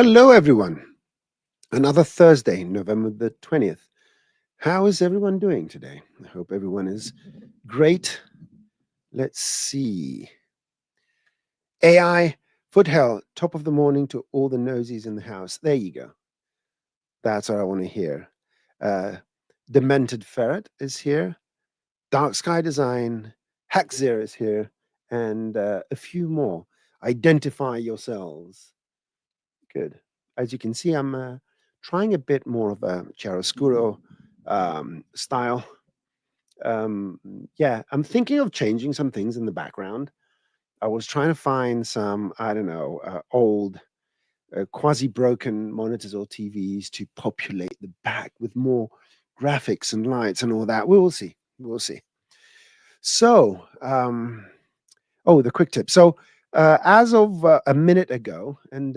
Hello, everyone. Another Thursday, November the 20th. How is everyone doing today? I hope everyone is great. Let's see. AI, foot hell, top of the morning to all the nosies in the house. There you go. That's what I want to hear. Uh, Demented Ferret is here. Dark Sky Design. Hackzir is here. And a few more. Identify yourselves. Good. As you can see, I'm trying a bit more of a chiaroscuro style. Yeah, I'm thinking of changing some things in the background. I was trying to find some, I don't know, old quasi-broken monitors or TVs to populate the back with more graphics and lights and all that. We will see. We'll see. So, oh, the quick tip. So, as of a minute ago, and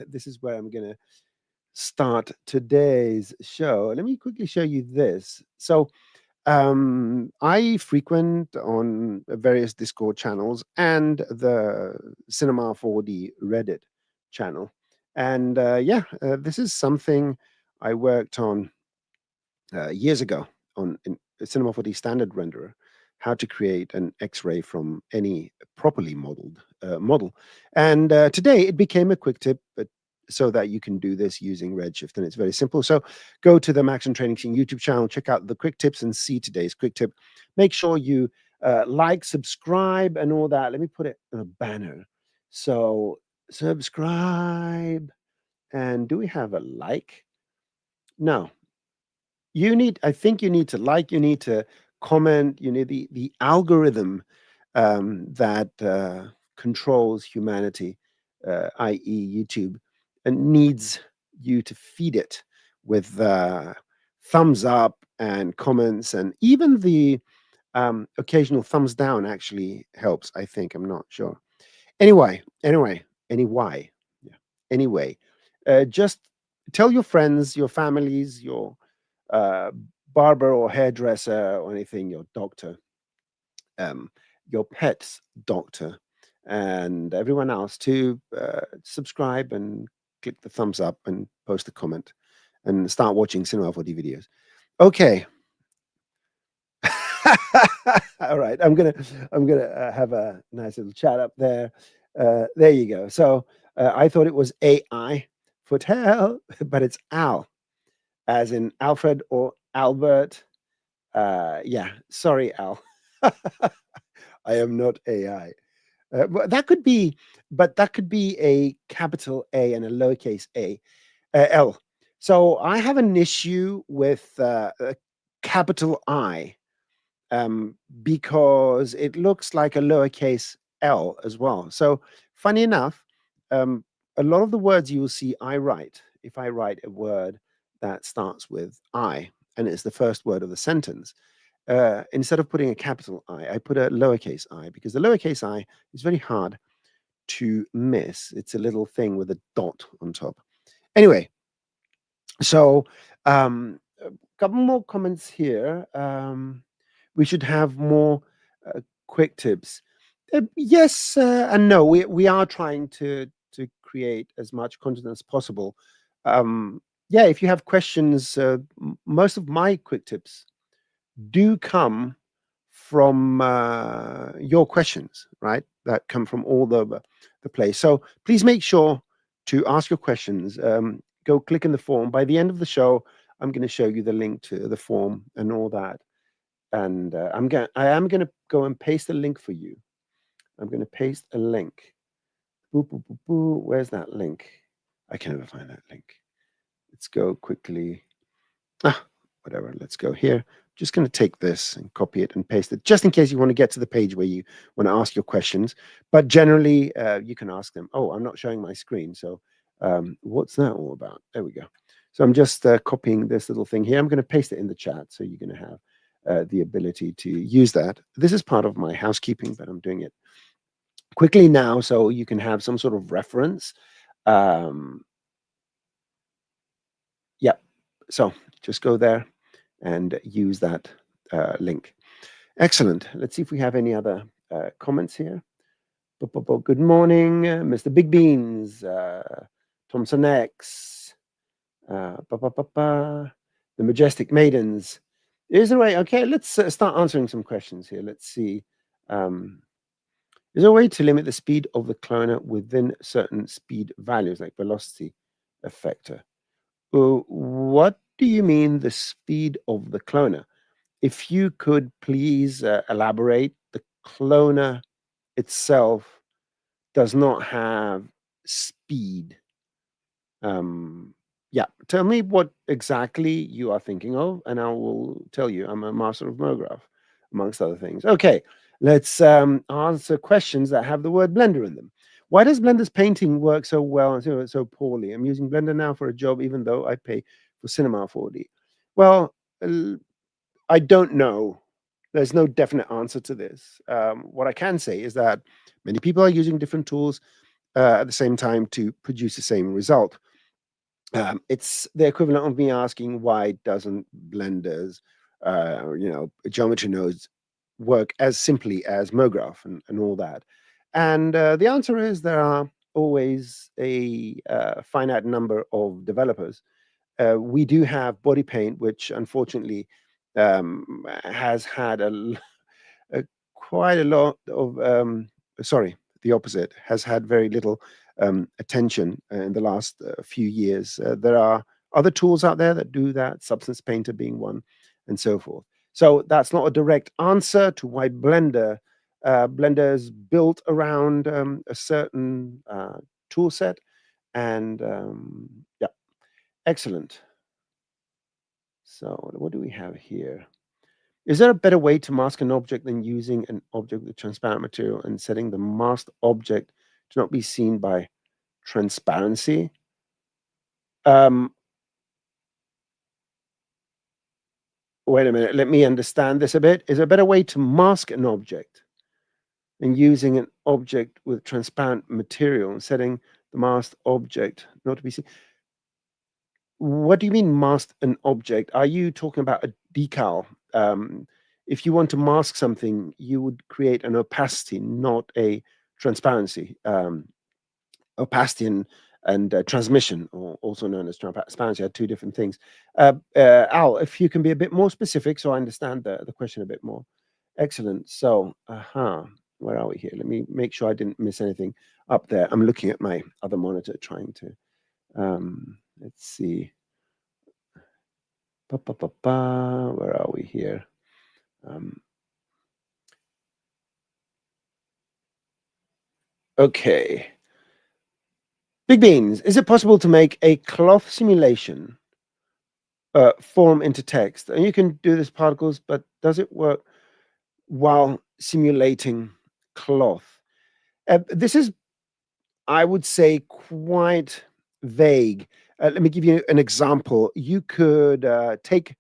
this is where I'm going to start today's show. Let me quickly show you this. So, I frequent on various Discord channels and the Cinema 4D Reddit channel. And this is something I worked on years ago on in Cinema 4D Standard Renderer, how to create an X-ray from any properly modeled model. And today it became a quick tip, but so that you can do this using Redshift, and it's very simple. So go to the Max and Training Machine YouTube channel, check out the quick tips, and see today's quick tip. Make sure you like, subscribe, and all that. Let me put it in a banner. So subscribe, and do we have a like? No, I think you need to like, you need to comment, you need the algorithm that controls humanity, i.e. YouTube, and needs you to feed it with thumbs up and comments, and even the occasional thumbs down actually helps, I think. I'm not sure. Anyway, yeah. Anyway, just tell your friends, your families, your uh, barber or hairdresser or anything, your doctor, um, your pet's doctor, and everyone else to subscribe and click the thumbs up and post a comment and start watching Cinema 4D videos. Okay. All right. I'm gonna have a nice little chat up there. There you go. So I thought it was AI for hell, but it's Al, as in Alfred or Albert. Yeah, sorry, Al. I am not AI. But that could be a capital A and a lowercase L. So I have an issue with a capital I because it looks like a lowercase L as well. So funny enough, a lot of the words you will see I write, if I write a word that starts with I and it's the first word of the sentence, instead of putting a capital I put a lowercase I, because the lowercase I is very hard to miss. It's a little thing with a dot on top. Anyway, so a couple more comments here. We should have more quick tips. Yes and no. We are trying to create as much content as possible. Yeah, if you have questions, most of my quick tips do come from your questions, right? That come from all the place. So please make sure to ask your questions. Go click in the form. By the end of the show, I'm going to show you the link to the form and all that. And I am gonna go and paste a link for you. I'm gonna paste a link. Boo, boo, boo, boo. Where's that link? I can never find that link. Let's go quickly. Whatever. Let's go here. Just going to take this and copy it and paste it, just in case you want to get to the page where you want to ask your questions. But generally, you can ask them. Oh, I'm not showing my screen. So what's that all about? There we go. So I'm just copying this little thing here. I'm going to paste it in the chat. So you're going to have the ability to use that. This is part of my housekeeping, but I'm doing it quickly now so you can have some sort of reference. Yeah. So just go there and use that link. Excellent. Let's see if we have any other comments here. Good morning, Mr. Big Beans. Thompson X, the Majestic Maidens. Is there a way? Okay, let's start answering some questions here. Let's see. Is there a way to limit the speed of the cloner within certain speed values, like velocity effector? What do you mean the speed of the cloner? If you could please elaborate, the cloner itself does not have speed. Yeah, tell me what exactly you are thinking of, and I will tell you. I'm a master of MoGraph, amongst other things. Okay, let's answer questions that have the word Blender in them. Why does Blender's painting work so well and so poorly? I'm using Blender now for a job, even though I pay for Cinema 4D. Well, I don't know. There's no definite answer to this. What I can say is that many people are using different tools at the same time to produce the same result. It's the equivalent of me asking why doesn't Blender's, geometry nodes work as simply as MoGraph and all that. And the answer is there are always a finite number of developers. We do have body paint, which unfortunately has had quite a lot of sorry, the opposite, has had very little attention in the last few years. There are other tools out there that do that, Substance Painter being one, and so forth. So that's not a direct answer to why Blender is built around a certain tool set. And yeah, excellent. So what do we have here? Is there a better way to mask an object than using an object with transparent material and setting the masked object to not be seen by transparency? Wait a minute, let me understand this a bit. Is there a better way to mask an object than using an object with transparent material and setting the masked object not to be seen? What do you mean mask an object? Are you talking about a decal? If you want to mask something, you would create an opacity, not a transparency. Opacity and transmission, or also known as transparency, are two different things. Al, if you can be a bit more specific so I understand the question a bit more. Excellent. So, where are we here? Let me make sure I didn't miss anything up there. I'm looking at my other monitor trying to, let's see. Where are we here? Okay. Big Beans, is it possible to make a cloth simulation form into text? And you can do this particles, but does it work while simulating cloth? This is, I would say, quite vague. Let me give you an example. You could take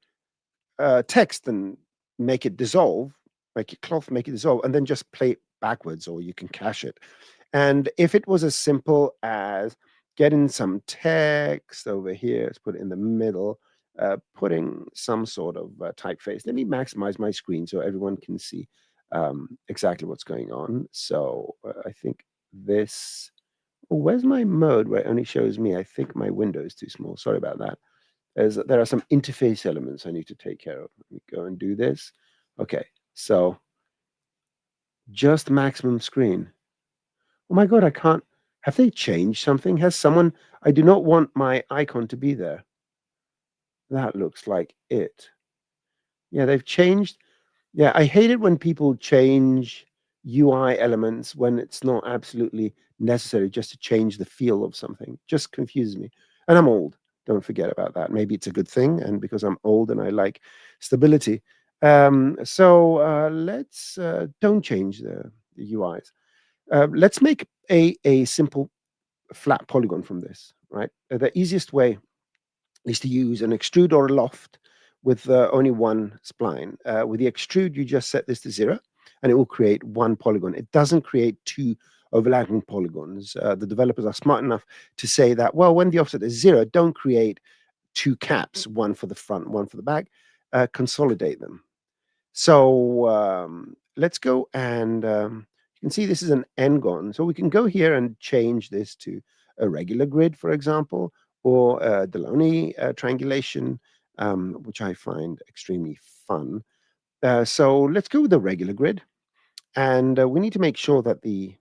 text and make it dissolve, make it cloth, make it dissolve, and then just play it backwards, or you can cache it. And if it was as simple as getting some text over here, let's put it in the middle, putting some sort of typeface. Let me maximize my screen so everyone can see exactly what's going on. So I think this, where's my mode where it only shows me? I think my window is too small. Sorry about that. There are some interface elements I need to take care of. Let me go and do this. Okay, so just maximum screen. Oh my God, I can't. Have they changed something? Has someone? I do not want my icon to be there. That looks like it. Yeah, they've changed. Yeah, I hate it when people change UI elements when it's not absolutely necessary just to change the feel of something. Just confuses me. And I'm old. Don't forget about that. Maybe it's a good thing, and because I'm old and I like stability. Let's don't change the UIs. Let's make a simple flat polygon from this, right? The easiest way is to use an extrude or a loft with only one spline. With the extrude, you just set this to 0, and it will create one polygon. It doesn't create two overlapping polygons. The developers are smart enough to say that, well, when the offset is 0, don't create two caps, one for the front, one for the back. Consolidate them. So let's go and you can see this is an n-gon. So we can go here and change this to a regular grid, for example, or Delaunay triangulation, which I find extremely fun. So let's go with the regular grid. And we need to make sure that the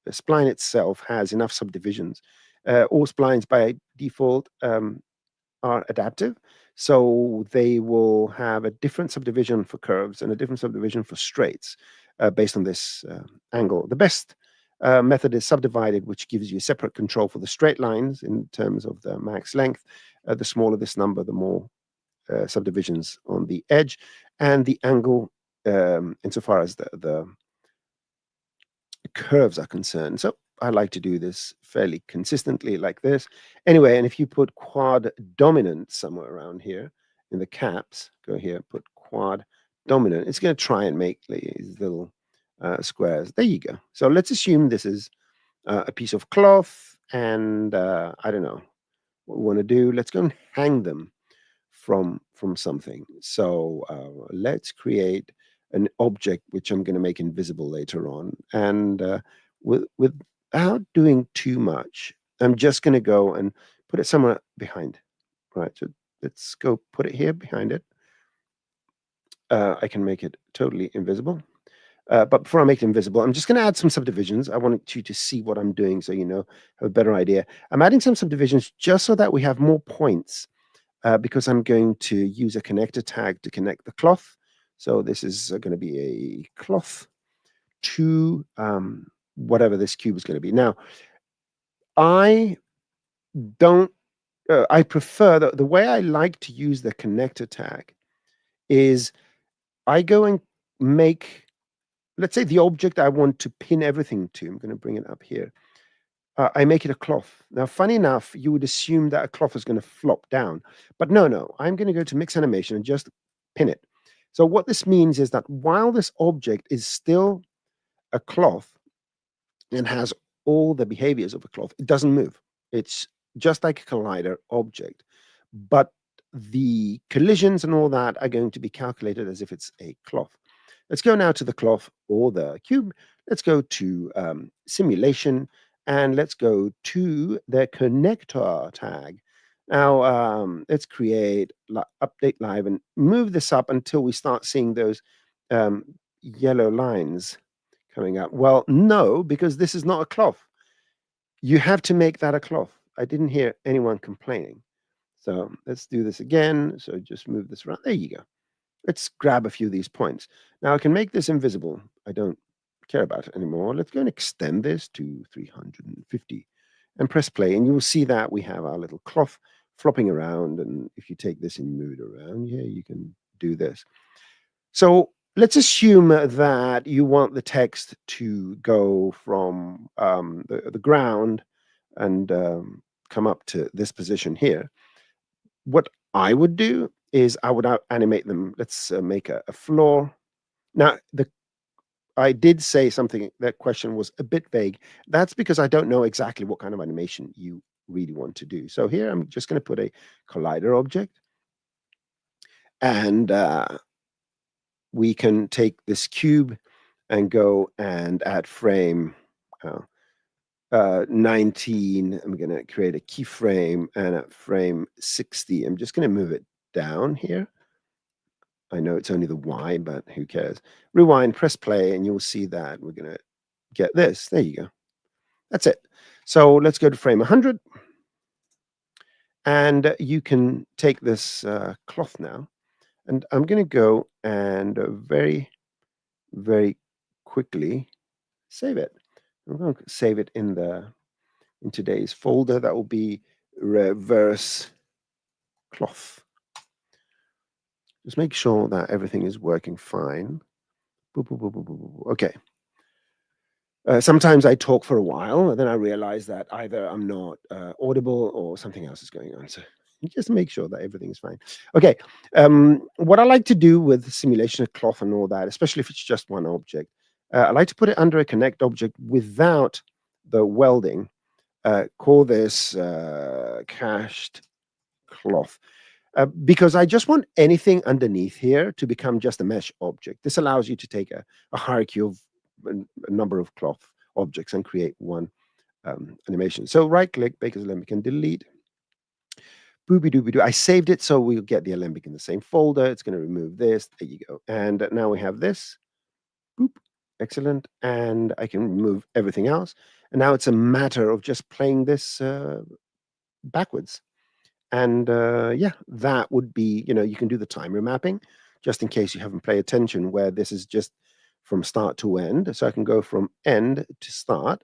spline itself has enough subdivisions. All splines by default are adaptive. So they will have a different subdivision for curves and a different subdivision for straights based on this angle. The best method is subdivided, which gives you a separate control for the straight lines in terms of the max length. The smaller this number, the more subdivisions on the edge, and the angle insofar as the curves are concerned. So I like to do this fairly consistently like this. Anyway, and if you put quad dominant somewhere around here in the caps, go here, put quad dominant, it's going to try and make these little squares. There you go. So let's assume this is a piece of cloth, and I don't know what we want to do. Let's go and hang them from something. So let's create an object which I'm going to make invisible later on, and without doing too much, I'm just going to go and put it somewhere behind. Right, so let's go put it here behind it. I can make it totally invisible. But before I make it invisible, I'm just going to add some subdivisions. I want you to see what I'm doing so you know, have a better idea. I'm adding some subdivisions just so that we have more points, because I'm going to use a connector tag to connect the cloth. So this is going to be a cloth to whatever this cube is going to be. Now, I don't, I prefer, the way I like to use the connector tag is I go and make, let's say the object I want to pin everything to, I'm going to bring it up here. I make it a cloth. Now, funny enough, you would assume that a cloth is going to flop down, but no, I'm going to go to mix animation and just pin it. So what this means is that while this object is still a cloth and has all the behaviors of a cloth, it doesn't move. It's just like a collider object, but the collisions and all that are going to be calculated as if it's a cloth. Let's go now to the cloth or the cube. Let's go to simulation, and let's go to the connector tag. Now, let's create update live and move this up until we start seeing those yellow lines coming up. Well, no, because this is not a cloth. You have to make that a cloth. I didn't hear anyone complaining. So let's do this again. So just move this around. There you go. Let's grab a few of these points. Now I can make this invisible. I don't care about it anymore. Let's go and extend this to 350 and press play. And you will see that we have our little cloth flopping around. And if you take this and move it around, yeah, you can do this. So let's assume that you want the text to go from the ground and come up to this position here. What I would do is I would animate them. Let's make a floor. Now, I did say something, that question was a bit vague. That's because I don't know exactly what kind of animation you really want to do. So here I'm just going to put a collider object. And we can take this cube and go and add frame 19. I'm going to create a keyframe, and at frame 60, I'm just going to move it down here. I know it's only the Y, but who cares? Rewind, press play, and you'll see that we're going to get this. There you go. That's it. So let's go to frame 100. And you can take this cloth now. And I'm going to go and very, very quickly save it. I'm going to save it in today's folder. That will be reverse cloth. Just make sure that everything is working fine. Okay. Sometimes I talk for a while, and then I realize that either I'm not audible or something else is going on. So just make sure that everything is fine. Okay. What I like to do with simulation of cloth and all that, especially if it's just one object, I like to put it under a connect object without the welding. Call this cached cloth. Because I just want anything underneath here to become just a mesh object. This allows you to take a hierarchy of a number of cloth objects and create one animation. So right click, Baker's Alembic, and delete. Booby dooby doo. I saved it, so we'll get the Alembic in the same folder. It's going to remove this. There you go. And now we have this. Boop. Excellent. And I can remove everything else. And now it's a matter of just playing this backwards. And yeah, that would be, you can do the timer mapping, just in case you haven't paid attention, where this is just from start to end. So I can go from end to start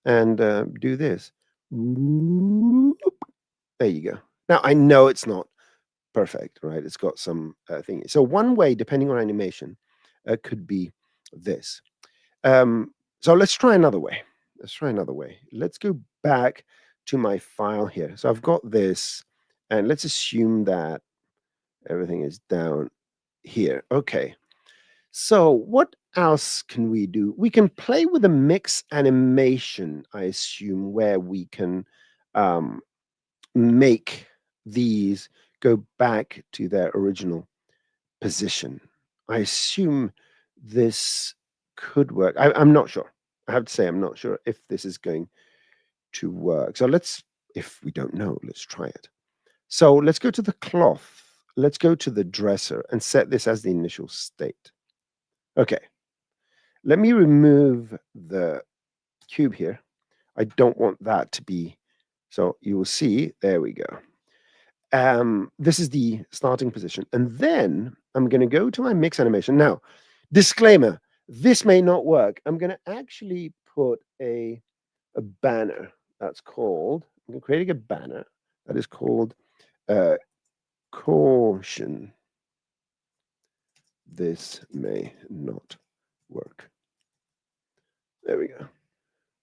and do this. There you go. Now, I know it's not perfect, right? It's got some thing. So one way, depending on animation, could be this. So let's try another way. Let's go back to my file here. So I've got this, and let's assume that everything is down here. Okay. So what else can we do? We can play with a mix animation, I assume, where we can make these go back to their original position. I assume this could work. I'm not sure. I have to say, I'm not sure if this is going to work. So if we don't know, let's try it. So let's go to the cloth. Let's go to the dresser and set this as the initial state. Okay. Let me remove the cube here. I don't want that to be. So you will see, there we go. This is the starting position. And then I'm going to go to my mix animation. Now, disclaimer, this may not work. I'm going to actually put a banner that's called, I'm creating a banner that is called caution. This may not work. There we go.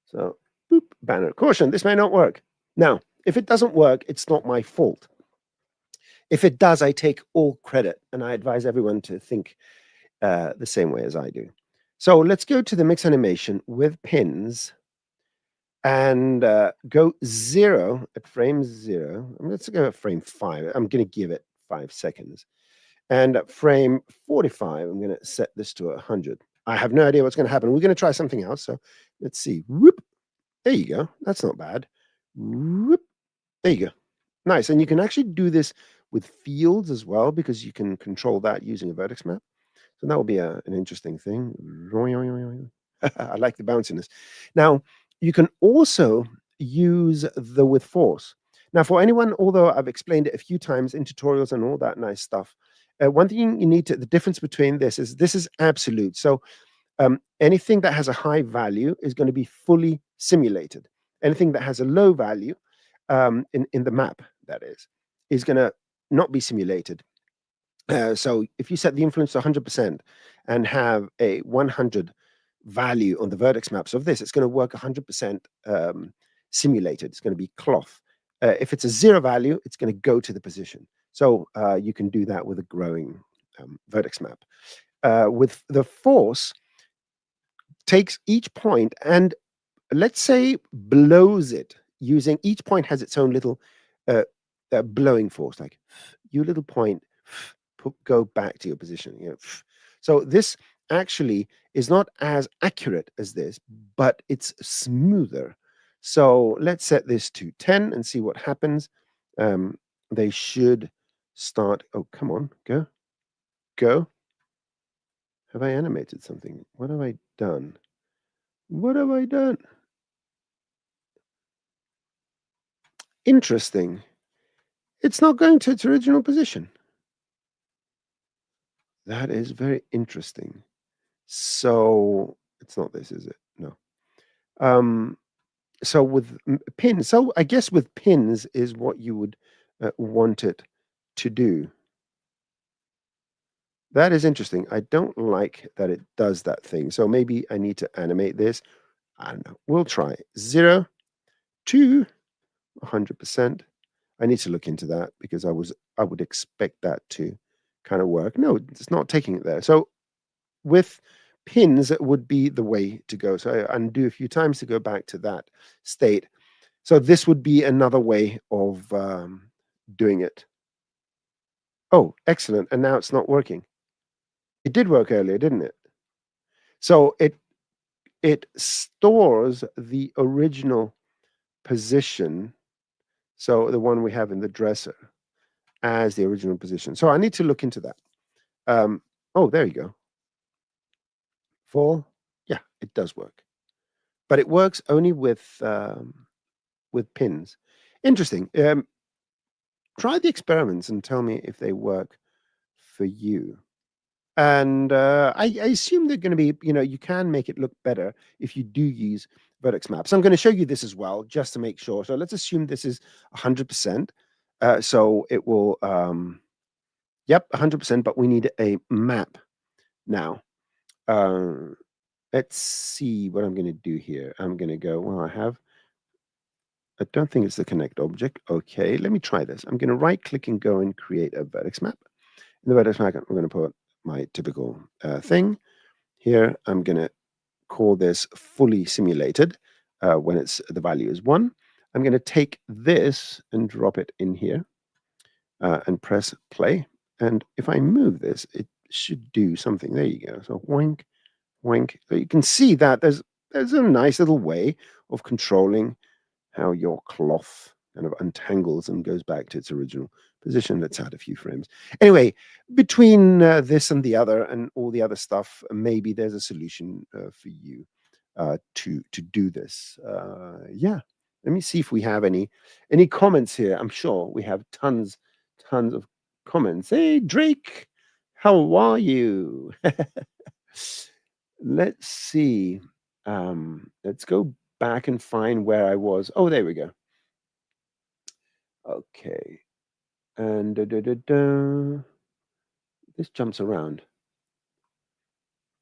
So, boop, banner, caution, this may not work. Now, if it doesn't work, it's not my fault. If it does, I take all credit, and I advise everyone to think the same way as I do. So let's go to the mix animation with pins and go 0 at frame 0. Let's go at frame 5. I'm going to give it 5 seconds. And at frame 45, I'm going to set this to 100. I have no idea what's going to happen. We're going to try something else. So let's see. Whoop. There you go. That's not bad. Whoop. There you go. Nice. And you can actually do this with fields as well, because you can control that using a vertex map. So that will be an interesting thing. I like the bounciness. Now, you can also use the with force. Now, for anyone, although I've explained it a few times in tutorials and all that nice stuff, one thing you need to, the difference between this is absolute. So anything that has a high value is going to be fully simulated. Anything that has a low value in the map, that is going to not be simulated. So if you set the influence to 100% and have a 100 value on the vertex maps of this, it's going to work 100% simulated. It's going to be cloth. If it's a 0 value, it's going to go to the position. So you can do that with a growing vertex map. With the force, takes each point and, let's say, blows it using, each point has its own little blowing force, like you little point, go back to your position. So this actually is not as accurate as this, but it's smoother. So let's set this to 10 and see what happens. They should start. Oh, come on, go. Have I animated something? What have I done? Interesting. It's not going to its original position. That is very interesting. So it's not this, is it? No. So with pins, so I guess with pins is what you would want it to do. That is interesting. I don't like that it does that thing. So maybe I need to animate this. I don't know. We'll try 0 to 100%. I need to look into that because I would expect that to kind of work. No, it's not taking it there. So with pins, it would be the way to go. So I undo a few times to go back to that state. So this would be another way of doing it. Oh, excellent. And now it's not working. It did work earlier, didn't it? So it stores the original position, so the one we have in the dresser, as the original position. So I need to look into that. Oh, there you go. Yeah, it does work, but it works only with pins. Interesting. Try the experiments and tell me if they work for you. And I assume they're going to be, you can make it look better if you do use Vertex Map. So I'm going to show you this as well, just to make sure. So let's assume this is 100%. So it will, yep, 100%, but we need a map now. Let's see what I'm going to do here. I'm going to go, well, I don't think it's the connect object. Okay, let me try this. I'm going to right click and go and create a Vertex Map. In the Vertex Map, I'm going to put my typical thing. Here, I'm going to call this fully simulated when the value is 1. I'm going to take this and drop it in here and press play. And if I move this, it should do something. There you go. So wink, wink. So you can see that there's a nice little way of controlling how your cloth kind of untangles and goes back to its original position. Let's add a few frames. Anyway, between this and the other and all the other stuff, maybe there's a solution for you to do this. Yeah, let me see if we have any comments here. I'm sure we have tons of comments. Hey, Drake, how are you? Let's see. Let's go back and find where I was. Oh, there we go. Okay. And this jumps around.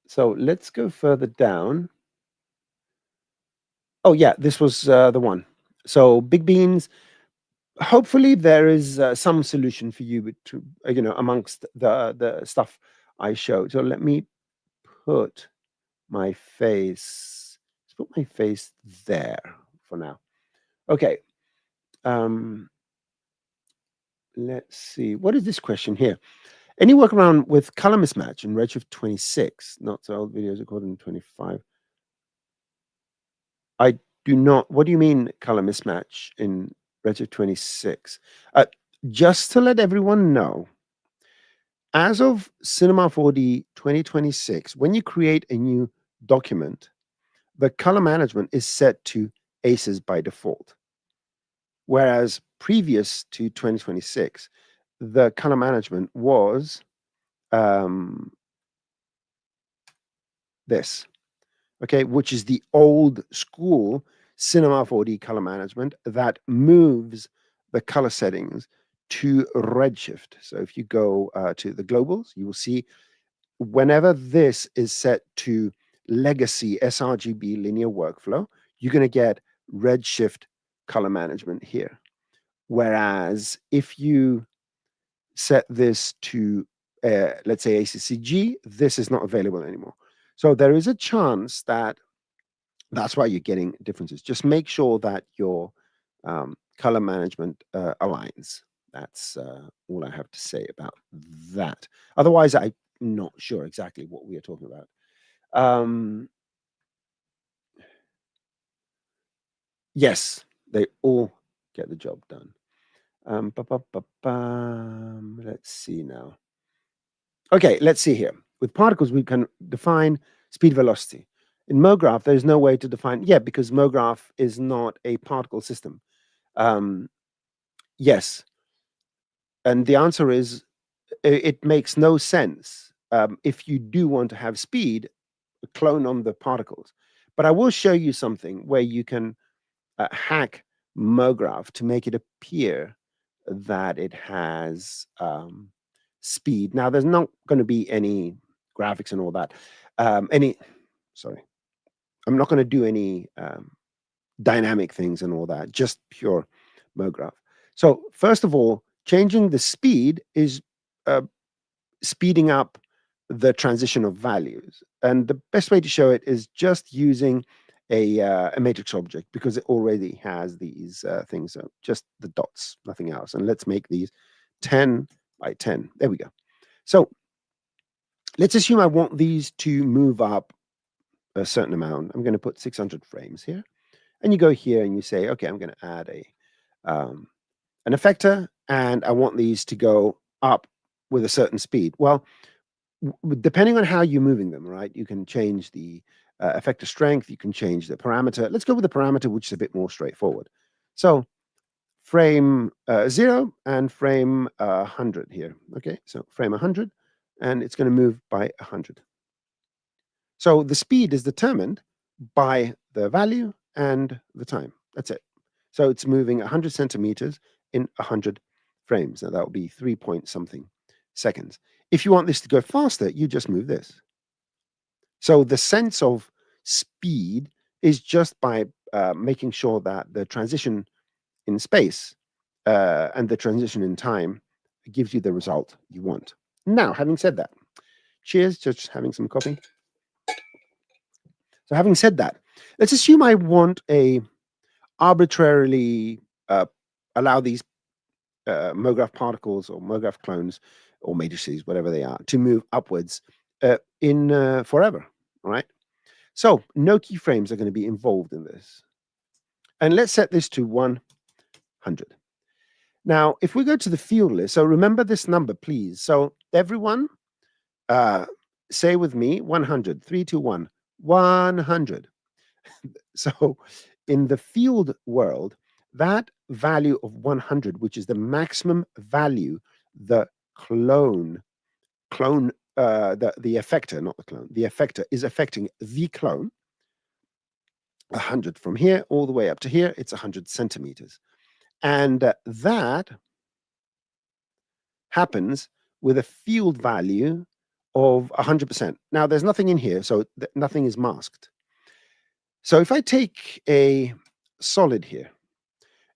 So let's go further down. Oh, yeah, this was the one. So big beans. Hopefully there is some solution for you to, amongst the stuff I showed. So let me put my face. Let's put my face there for now. Okay. Let's see. What is this question here? Any workaround with color mismatch in Redshift 26? Not so old videos according to 25. I do not. What do you mean color mismatch in Redshift 26? Just to let everyone know, as of Cinema 4D 2026, when you create a new document, the color management is set to ACES by default. Whereas previous to 2026, the color management was this, okay, which is the old school Cinema 4D color management that moves the color settings to Redshift. So if you go to the globals, you will see whenever this is set to legacy sRGB linear workflow, you're going to get Redshift color management here. Whereas if you set this to, let's say, ACCG, this is not available anymore. So there is a chance that that's why you're getting differences. Just make sure that your color management aligns. That's all I have to say about that. Otherwise, I'm not sure exactly what we are talking about. Yes, they all get the job done. Let's see now. Okay, let's see here. With particles, we can define speed velocity. In MoGraph, there's no way to define, because MoGraph is not a particle system. Yes. And the answer is, it makes no sense. If you do want to have speed, clone on the particles. But I will show you something where you can hack MoGraph to make it appear that it has speed. Now, there's not going to be any graphics and all that. Sorry, I'm not going to do any dynamic things and all that, just pure MoGraph. So first of all, changing the speed is speeding up the transition of values. And the best way to show it is just using a matrix object, because it already has these things. So just the dots, nothing else. And let's make these 10 by 10. There we go. So let's assume I want these to move up a certain amount. I'm going to put 600 frames here. And you go here and you say, okay, I'm going to add an effector, and I want these to go up with a certain speed. Well, depending on how you're moving them, right, you can change the effector strength, you can change the parameter. Let's go with the parameter, which is a bit more straightforward. So frame 0 and frame 100 here. Okay, so frame 100, and it's going to move by 100. So the speed is determined by the value and the time. That's it. So it's moving 100 centimeters in 100 frames. Now that will be 3 point something seconds. If you want this to go faster, you just move this. So the sense of speed is just by making sure that the transition in space and the transition in time gives you the result you want. Now, having said that, cheers, just having some coffee. So having said that, let's assume I want a arbitrarily allow these MoGraph particles or MoGraph clones or matrices, whatever they are, to move upwards in forever, all right? So no keyframes are going to be involved in this. And let's set this to 100. Now, if we go to the field list, so remember this number, please. So everyone, say with me, 100, 3, 2, 1, 100. So in the field world, that value of 100, which is the maximum value, the clone, the effector, not the clone, the effector is affecting the clone, 100 from here all the way up to here, it's 100 centimeters. And that happens with a field value of 100%. Now, there's nothing in here, so nothing is masked. So if I take a solid here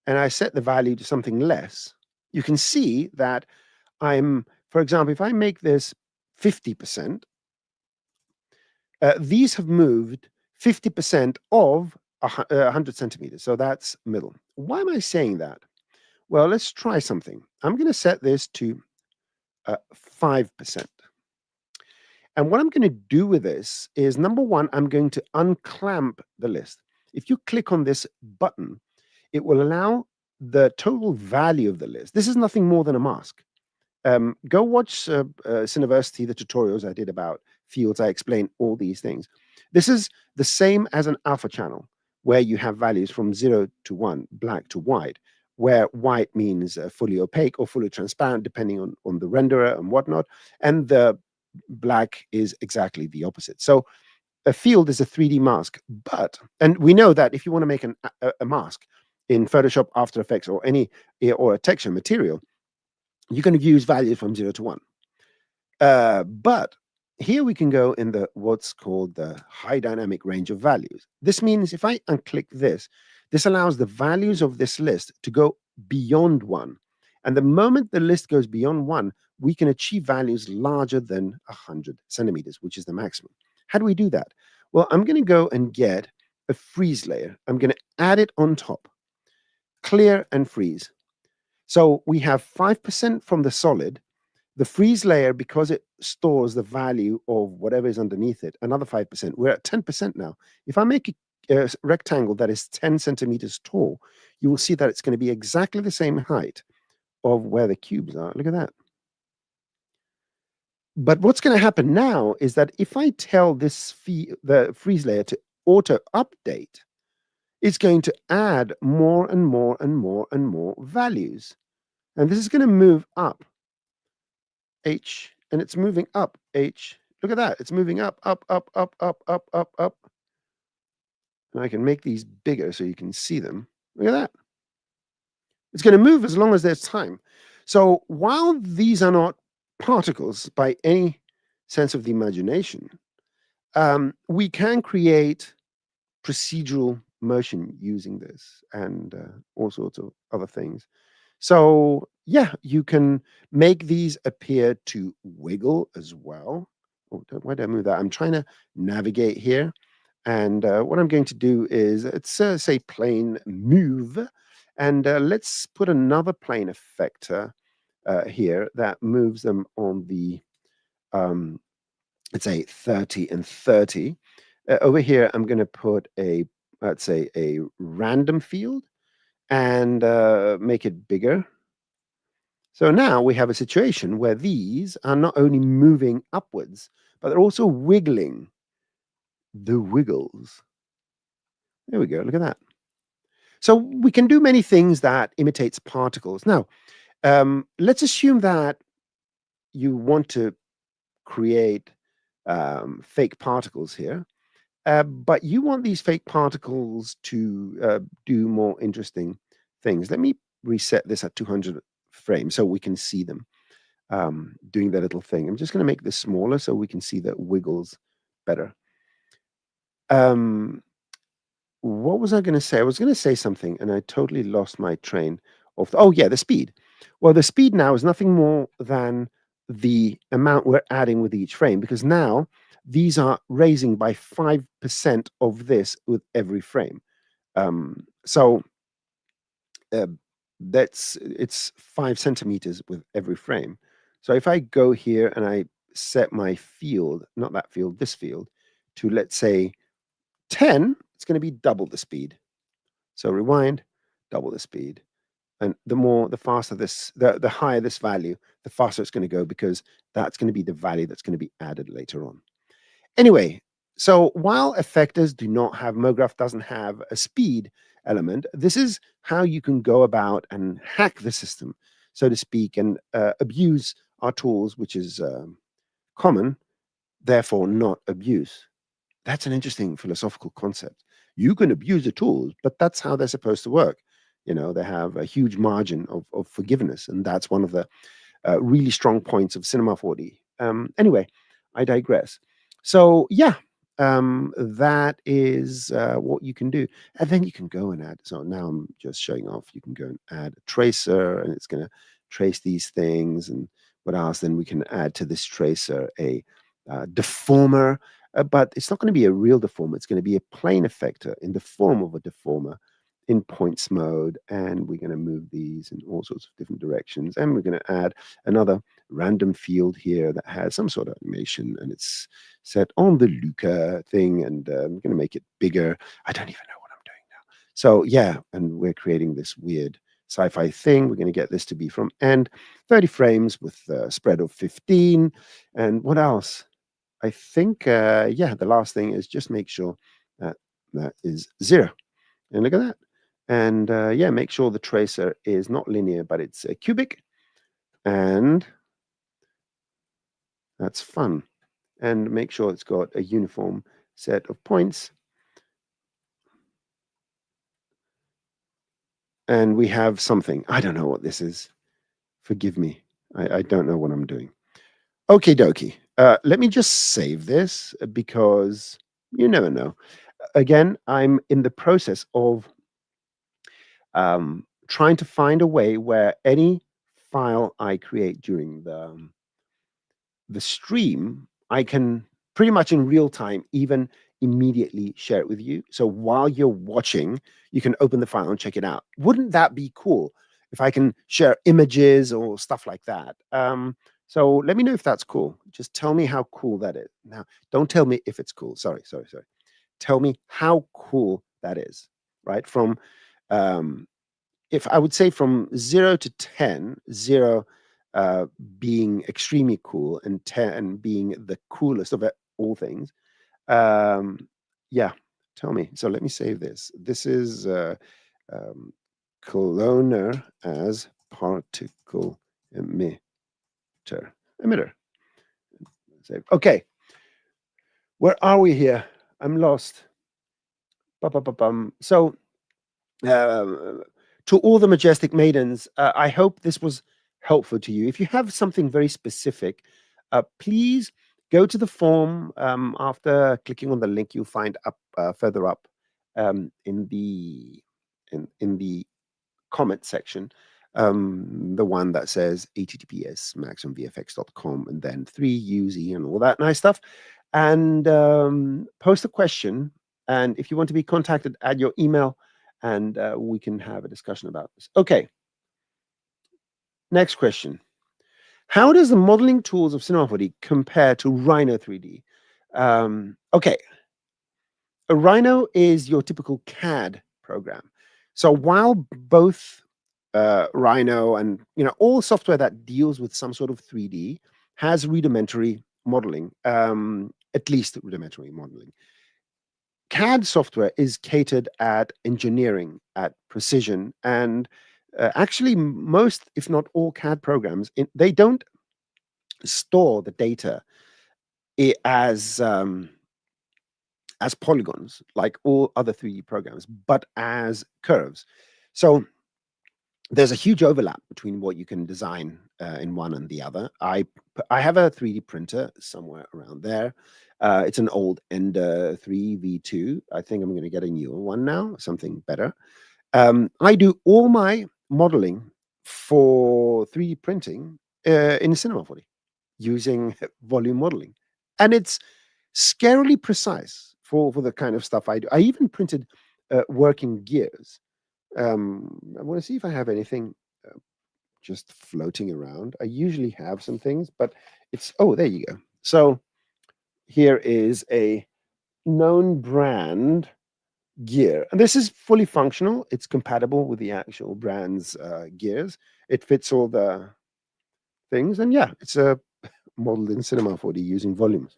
and I set the value to something less, you can see that for example, if I make this 50%, these have moved 50% of 100 centimeters. So that's middle. Why am I saying that? Well, let's try something. I'm going to set this to 5%. And what I'm going to do with this is, number one, I'm going to unclamp the list. If you click on this button, it will allow the total value of the list. This is nothing more than a mask. Go watch Cineversity, the tutorials I did about fields. I explain all these things. This is the same as an alpha channel, where you have values from 0 to 1, black to white, where white means fully opaque or fully transparent, depending on the renderer and whatnot. And the black is exactly the opposite. So a field is a 3D mask, and we know that if you want to make a mask in Photoshop, After Effects, or a texture material, you're going to use values from 0 to 1. But here we can go in what's called the high dynamic range of values. This means if I unclick this, this allows the values of this list to go beyond 1. And the moment the list goes beyond 1, we can achieve values larger than 100 centimeters, which is the maximum. How do we do that? Well, I'm going to go and get a freeze layer. I'm going to add it on top. Clear and freeze. So we have 5% from the solid. The freeze layer, because it stores the value of whatever is underneath it, another 5%. We're at 10% now. If I make a rectangle that is 10 centimeters tall, you will see that it's going to be exactly the same height of where the cubes are. Look at that. But what's going to happen now is that if I tell the freeze layer to auto update, it's going to add more and more and more and more values. And this is going to move up H, and it's moving up H. Look at that. It's moving up, up, up, up, up, up, up, up. And I can make these bigger so you can see them. Look at that. It's going to move as long as there's time. So while these are not particles by any sense of the imagination, we can create procedural motion using this and all sorts of other things. So yeah, you can make these appear to wiggle as well. Oh, why did I move that? I'm trying to navigate here. And what I'm going to do is, let's say plane move. And let's put another plane effector here that moves them on the, let's say 30 and 30. Over here, I'm going to put a, let's say, a random field and make it bigger. So now we have a situation where these are not only moving upwards, but they're also wiggling the wiggles. There we go. Look at that. So we can do many things that imitates particles. Now, let's assume that you want to create fake particles here, but you want these fake particles to do more interesting things. Let me reset this at 200 frames so we can see them doing their little thing. I'm just going to make this smaller so we can see the wiggles better. What was I going to say? I was going to say something and I totally lost my train of, oh yeah, the speed. Well, the speed now is nothing more than the amount we're adding with each frame, because now these are raising by 5% of this with every frame. So it's 5 centimeters with every frame. So if I go here and I set my field, not that field, this field, to let's say 10, it's going to be double the speed. So rewind, double the speed. And the faster this, the higher this value, the faster it's going to go, because that's going to be the value that's going to be added later on. Anyway, so while effectors do not have, MoGraph doesn't have a speed element, this is how you can go about and hack the system, so to speak, and abuse our tools, which is common, therefore not abuse. That's an interesting philosophical concept. You can abuse the tools, but that's how they're supposed to work. You know, they have a huge margin of forgiveness, and that's one of the really strong points of Cinema 4D. Anyway, I digress. So yeah, that is what you can do, and then you can go and add. So now I'm just showing off. You can go and add a tracer, and it's going to trace these things. And what else? Then we can add to this tracer a deformer, but it's not going to be a real deformer. It's going to be a plane effector in the form of a deformer in points mode, and we're going to move these in all sorts of different directions, and we're going to add another random field here that has some sort of animation, and it's set on the Luca thing, and we're going to make it bigger. I don't even know what I'm doing now. So yeah, and we're creating this weird sci-fi thing. We're going to get this to be from end 30 frames with a spread of 15. And what else? I think yeah, the last thing is just make sure that that is 0. And look at that. And yeah, make sure the tracer is not linear, but it's cubic. And that's fun. And make sure it's got a uniform set of points. And we have something. I don't know what this is. Forgive me. I don't know what I'm doing. Okie dokie. Let me just save this, because you never know. Again, I'm in the process of trying to find a way where any file I create during the stream, I can pretty much in real time, even immediately share it with you. So while you're watching, you can open the file and check it out. Wouldn't that be cool if I can share images or stuff like that? So let me know if that's cool. Just tell me how cool that is. Now, don't tell me if it's cool. Sorry. Tell me how cool that is, right? From if I would say from 0 to 10, 0 being extremely cool and 10 being the coolest of all things. Yeah, tell me. So let me save this. This is cloner as particle emitter. Save. Okay, where are we here? I'm lost. So to all the majestic maidens, I hope this was helpful to you. If you have something very specific, please go to the form. After clicking on the link, you'll find up further up in the comment section, the one that says https maximumvfx.com and then 3uz and all that nice stuff, and post a question. And if you want to be contacted, add your email, and we can have a discussion about this. Okay. Next question. How does the modeling tools of Cinema 4D compare to Rhino 3D? Okay. A Rhino is your typical CAD program. So while both Rhino and all software that deals with some sort of 3D has rudimentary modeling, at least rudimentary modeling. CAD software is catered at engineering, at precision, and actually most, if not all, CAD programs they don't store the data as polygons like all other 3D programs, but as curves. So there's a huge overlap between what you can design in one and the other. I have a 3D printer somewhere around there. It's an old Ender 3 V2. I think I'm going to get a newer one now, something better. I do all my modeling for 3D printing in Cinema 4D using volume modeling, and it's scarily precise for the kind of stuff I do. I even printed working gears. I want to see if I have anything just floating around. I usually have some things, but oh, there you go. So here is a known brand gear, and this is fully functional. It's compatible with the actual brand's gears. It fits all the things, and yeah, it's modeled in Cinema 4D using volumes.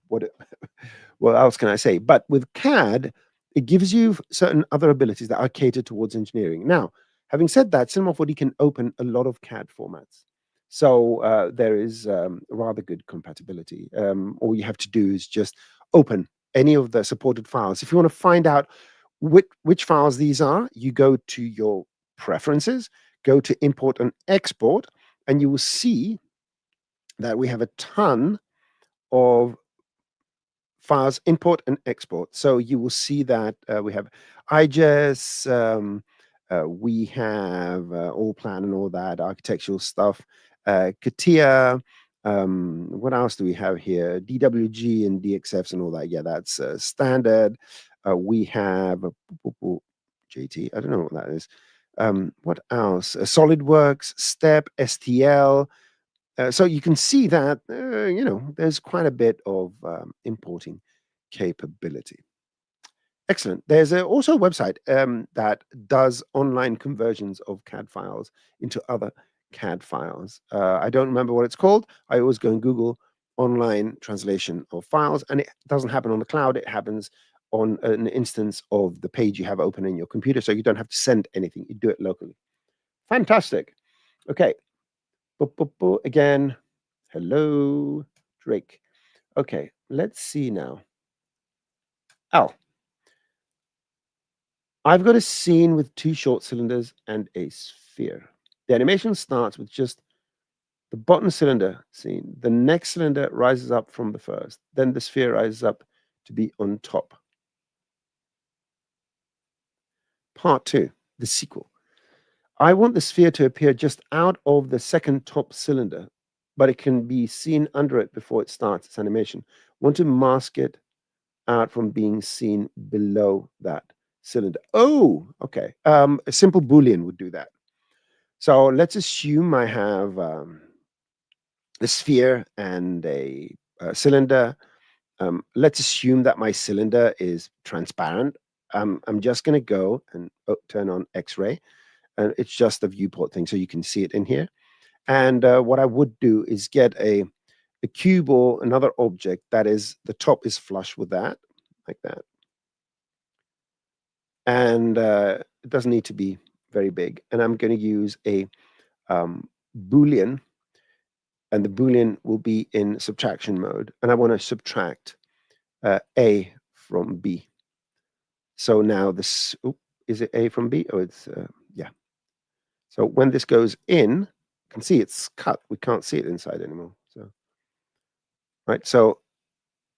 What else can I say? But with CAD, it gives you certain other abilities that are catered towards engineering. Now, having said that, Cinema 4D can open a lot of CAD formats. So there is rather good compatibility. All you have to do is just open any of the supported files. If you want to find out which files these are, you go to your preferences, go to import and export, and you will see that we have a ton of files, import and export. So you will see that we have IGES, we have all plan and all that architectural stuff, CATIA. What else do we have here? DWG and DXFs and all that. Yeah, that's standard. We have JT. I don't know what that is. What else? SolidWorks, STEP, STL. So you can see that, there's quite a bit of importing capability. Excellent. There's also a website that does online conversions of CAD files into other CAD files. I don't remember what it's called. I always go and Google online translation of files, and it doesn't happen on the cloud. It happens on an instance of the page you have open in your computer, so you don't have to send anything. You do it locally. Fantastic. Okay. Again, hello, Drake. Okay, let's see now. Oh, I've got a scene with 2 short cylinders and a sphere. The animation starts with just the bottom cylinder scene. The next cylinder rises up from the first. Then the sphere rises up to be on top. Part 2, the sequel. I want the sphere to appear just out of the second top cylinder, but it can be seen under it before it starts its animation. Want to mask it out from being seen below that cylinder. Oh, okay. A simple Boolean would do that. So let's assume I have a sphere and a cylinder. Let's assume that my cylinder is transparent. I'm just going to go and turn on X-ray. And it's just a viewport thing, so you can see it in here. And what I would do is get a cube or another object that is, the top is flush with that, like that. And it doesn't need to be very big. And I'm going to use a Boolean, and the Boolean will be in subtraction mode. And I want to subtract A from B. So now this, is it A from B? Oh, it's, yeah. So when this goes in, you can see it's cut. We can't see it inside anymore. So, right. So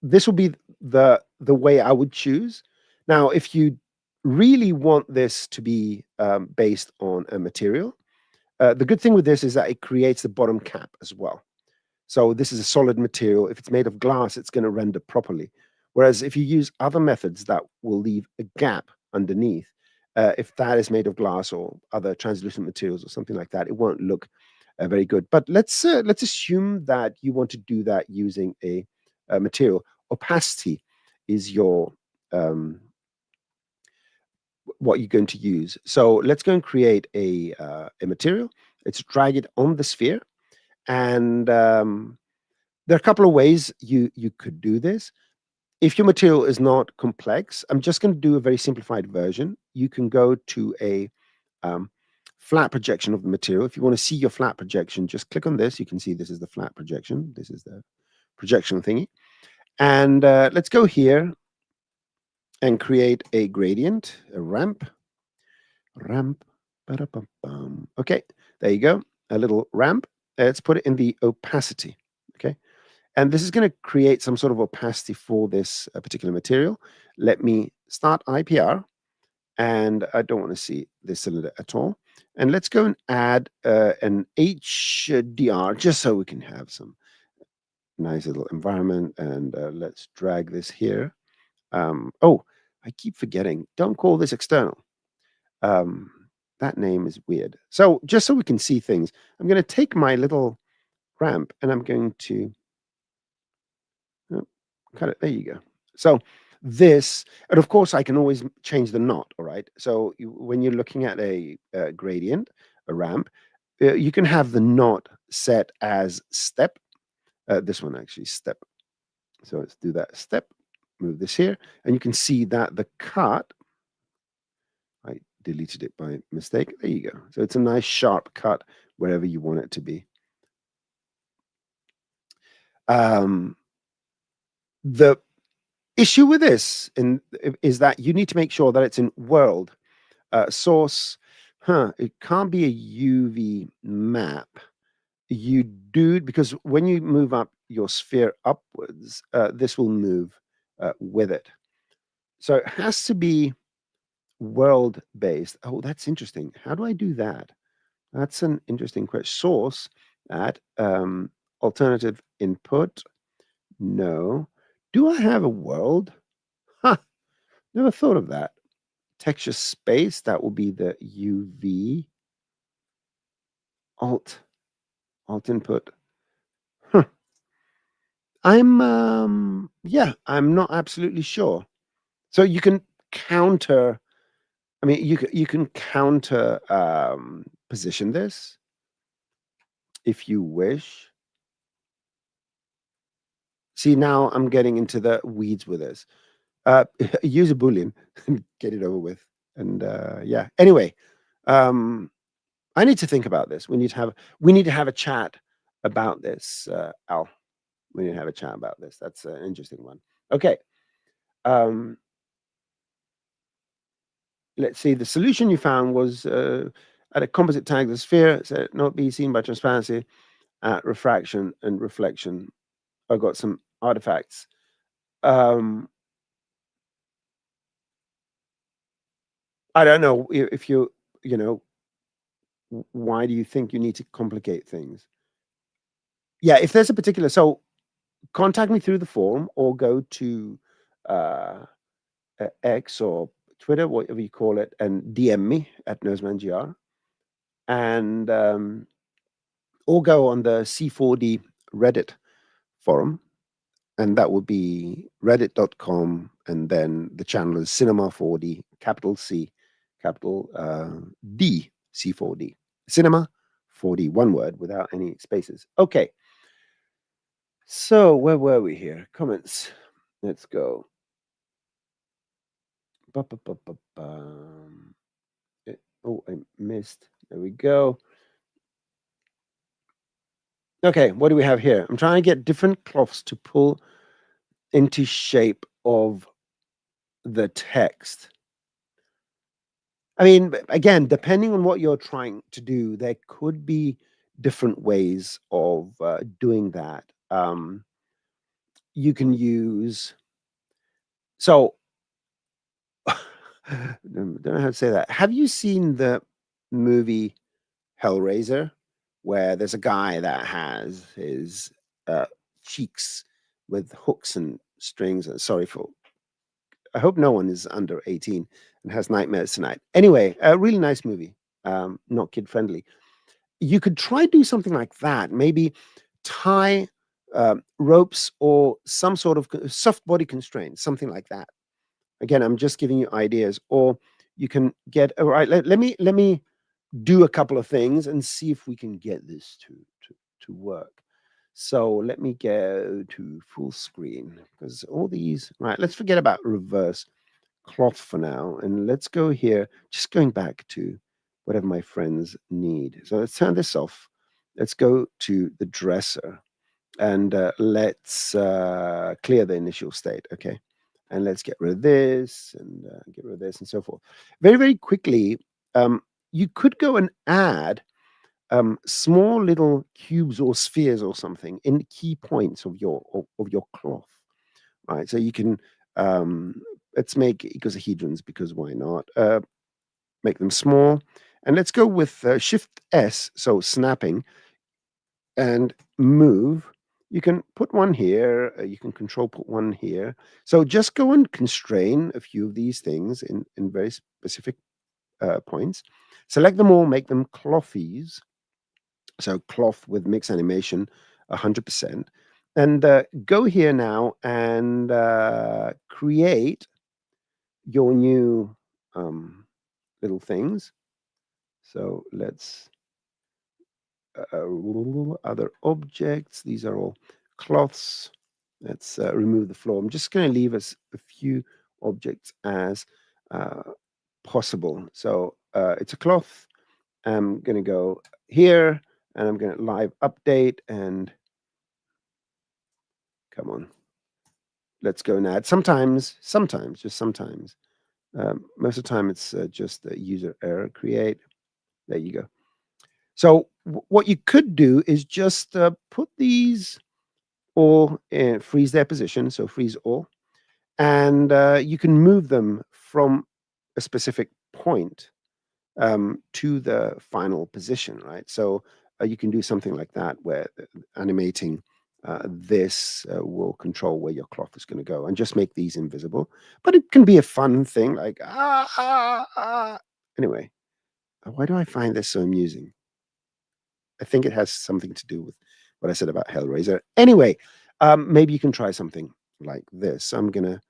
this will be the way I would choose. Now, if you really want this to be based on a material, the good thing with this is that it creates the bottom cap as well. So this is a solid material. If it's made of glass, it's going to render properly. Whereas if you use other methods that will leave a gap underneath, if that is made of glass or other translucent materials or something like that, it won't look very good. But let's assume that you want to do that using a material. Opacity is your what you're going to use. So let's go and create a material. Let's drag it on the sphere, and there are a couple of ways you could do this. If your material is not complex, I'm just going to do a very simplified version. You can go to a flat projection of the material. If you want to see your flat projection, just click on this. You can see this is the flat projection. This is the projection thingy. And let's go here and create a gradient, a ramp. Okay, there you go. A little ramp. Let's put it in the opacity. Okay. And this is going to create some sort of opacity for this particular material. Let me start IPR. And I don't want to see this cylinder at all. And let's go and add an HDR just so we can have some nice little environment. And let's drag this here. Oh, I keep forgetting. Don't call this external. That name is weird. So just so we can see things, I'm going to take my little ramp and I'm going to cut it. There you go. So this, and of course, I can always change the knot. All right. So when you're looking at a gradient, a ramp, you can have the knot set as step. This one actually step. So let's do that step. Move this here, and you can see that the cut. I deleted it by mistake. There you go. So it's a nice sharp cut wherever you want it to be. The issue with this is that you need to make sure that it's in world source. It can't be a UV map. You do, because when you move up your sphere upwards, this will move with it. So it has to be world based. Oh, that's interesting. How do I do that? That's an interesting question. Source at alternative input. No. Do I have a world? Huh. Never thought of that. Texture space, that will be the UV. Alt input. Huh. I'm not absolutely sure. So you can counter, I mean, you can counter position this if you wish. See, now I'm getting into the weeds with this. Use a Boolean and get it over with. And yeah, anyway, I need to think about this. We need to have a chat about this, Al. We need to have a chat about this. That's an interesting one. Okay. Let's see. The solution you found was at a composite tag the sphere, so not be seen by transparency at refraction and reflection. I've got some artifacts. I don't know if why do you think you need to complicate things? Yeah, if there's a particular, so contact me through the forum or go to X or Twitter, whatever you call it, and DM me at NosemanGR, and or go on the C4D Reddit forum, and that would be reddit.com, and then the channel is Cinema4D, capital C, capital D, C4D. Cinema 4D, one word without any spaces. Okay. So where were we here? Comments. Let's go. Oh, I missed. There we go. Okay, what do we have here? I'm trying to get different cloths to pull into shape of the text. I mean, again, depending on what you're trying to do, there could be different ways of doing that. You can use, so I don't know how to say that. Have you seen the movie Hellraiser, where there's a guy that has his cheeks with hooks and strings? Sorry for, I hope no one is under 18 and has nightmares tonight. Anyway, a really nice movie, not kid friendly. You could try do something like that. Maybe tie ropes or some sort of soft body constraints, something like that. Again, I'm just giving you ideas, or you can get, all right, let me do a couple of things and see if we can get this to work. So let me go to full screen, because all these, right, let's forget about reverse cloth for now, and let's go here, just going back to whatever my friends need. So let's turn this off. Let's go to the dresser, and let's clear the initial state, okay? And let's get rid of this, and get rid of this, and so forth. Very, very quickly, you could go and add small little cubes or spheres or something in key points of your cloth, right? So you can, let's make icosahedrons, because why not? Make them small, and let's go with Shift S, so snapping, and move. You can put one here, you can control put one here. So just go and constrain a few of these things in very specific points. Select them all, make them clothies. So cloth with mix animation, 100%. And go here now and create your new little things. So let's other objects. These are all cloths. Let's remove the floor. I'm just going to leave us a few objects as possible. So it's a cloth. I'm going to go here, and I'm going to live update, and come on. Let's go now. Sometimes, just sometimes. Most of the time, it's just a user error create. There you go. So what you could do is just put these all freeze their position. So freeze all, and you can move them from a specific point to the final position, right? So you can do something like that, where animating this will control where your cloth is going to go, and just make these invisible. But it can be a fun thing, like Anyway, why do I find this so amusing? I think it has something to do with what I said about Hellraiser. Anyway, maybe you can try something like this. I'm gonna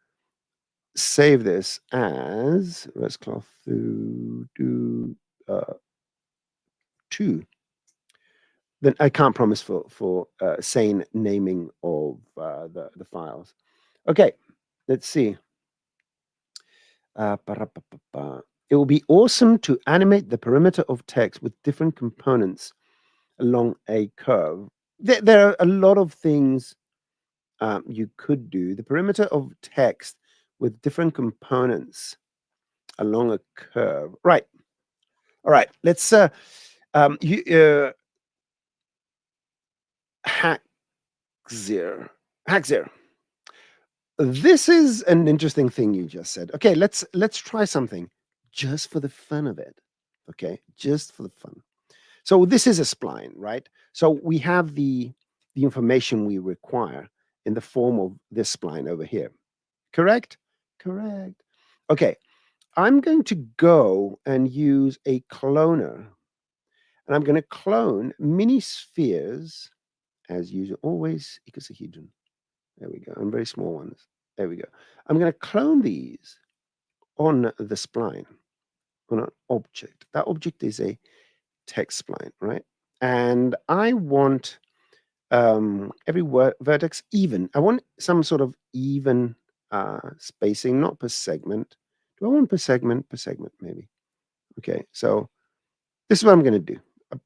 save this as let's cloth to do 2. Then I can't promise for sane naming of the files. Okay, let's see. It will be awesome to animate the perimeter of text with different components along a curve. There are a lot of things you could do. The perimeter of text with different components along a curve. Right. All right. Let's Hackzir. Hackzir. This is an interesting thing you just said. Okay, let's try something just for the fun of it. Okay, just for the fun. So this is a spline, right? So we have the information we require in the form of this spline over here. Correct? Correct. Okay, I'm going to go and use a cloner, and I'm going to clone mini spheres as usual. Always icosahedron. There we go. And very small ones. There we go. I'm going to clone these on the spline, on an object. That object is a text spline, right? And I want every vertex even. I want some sort of even spacing, not per segment. Do I want per segment? Per segment, maybe. Okay, so this is what I'm going to do.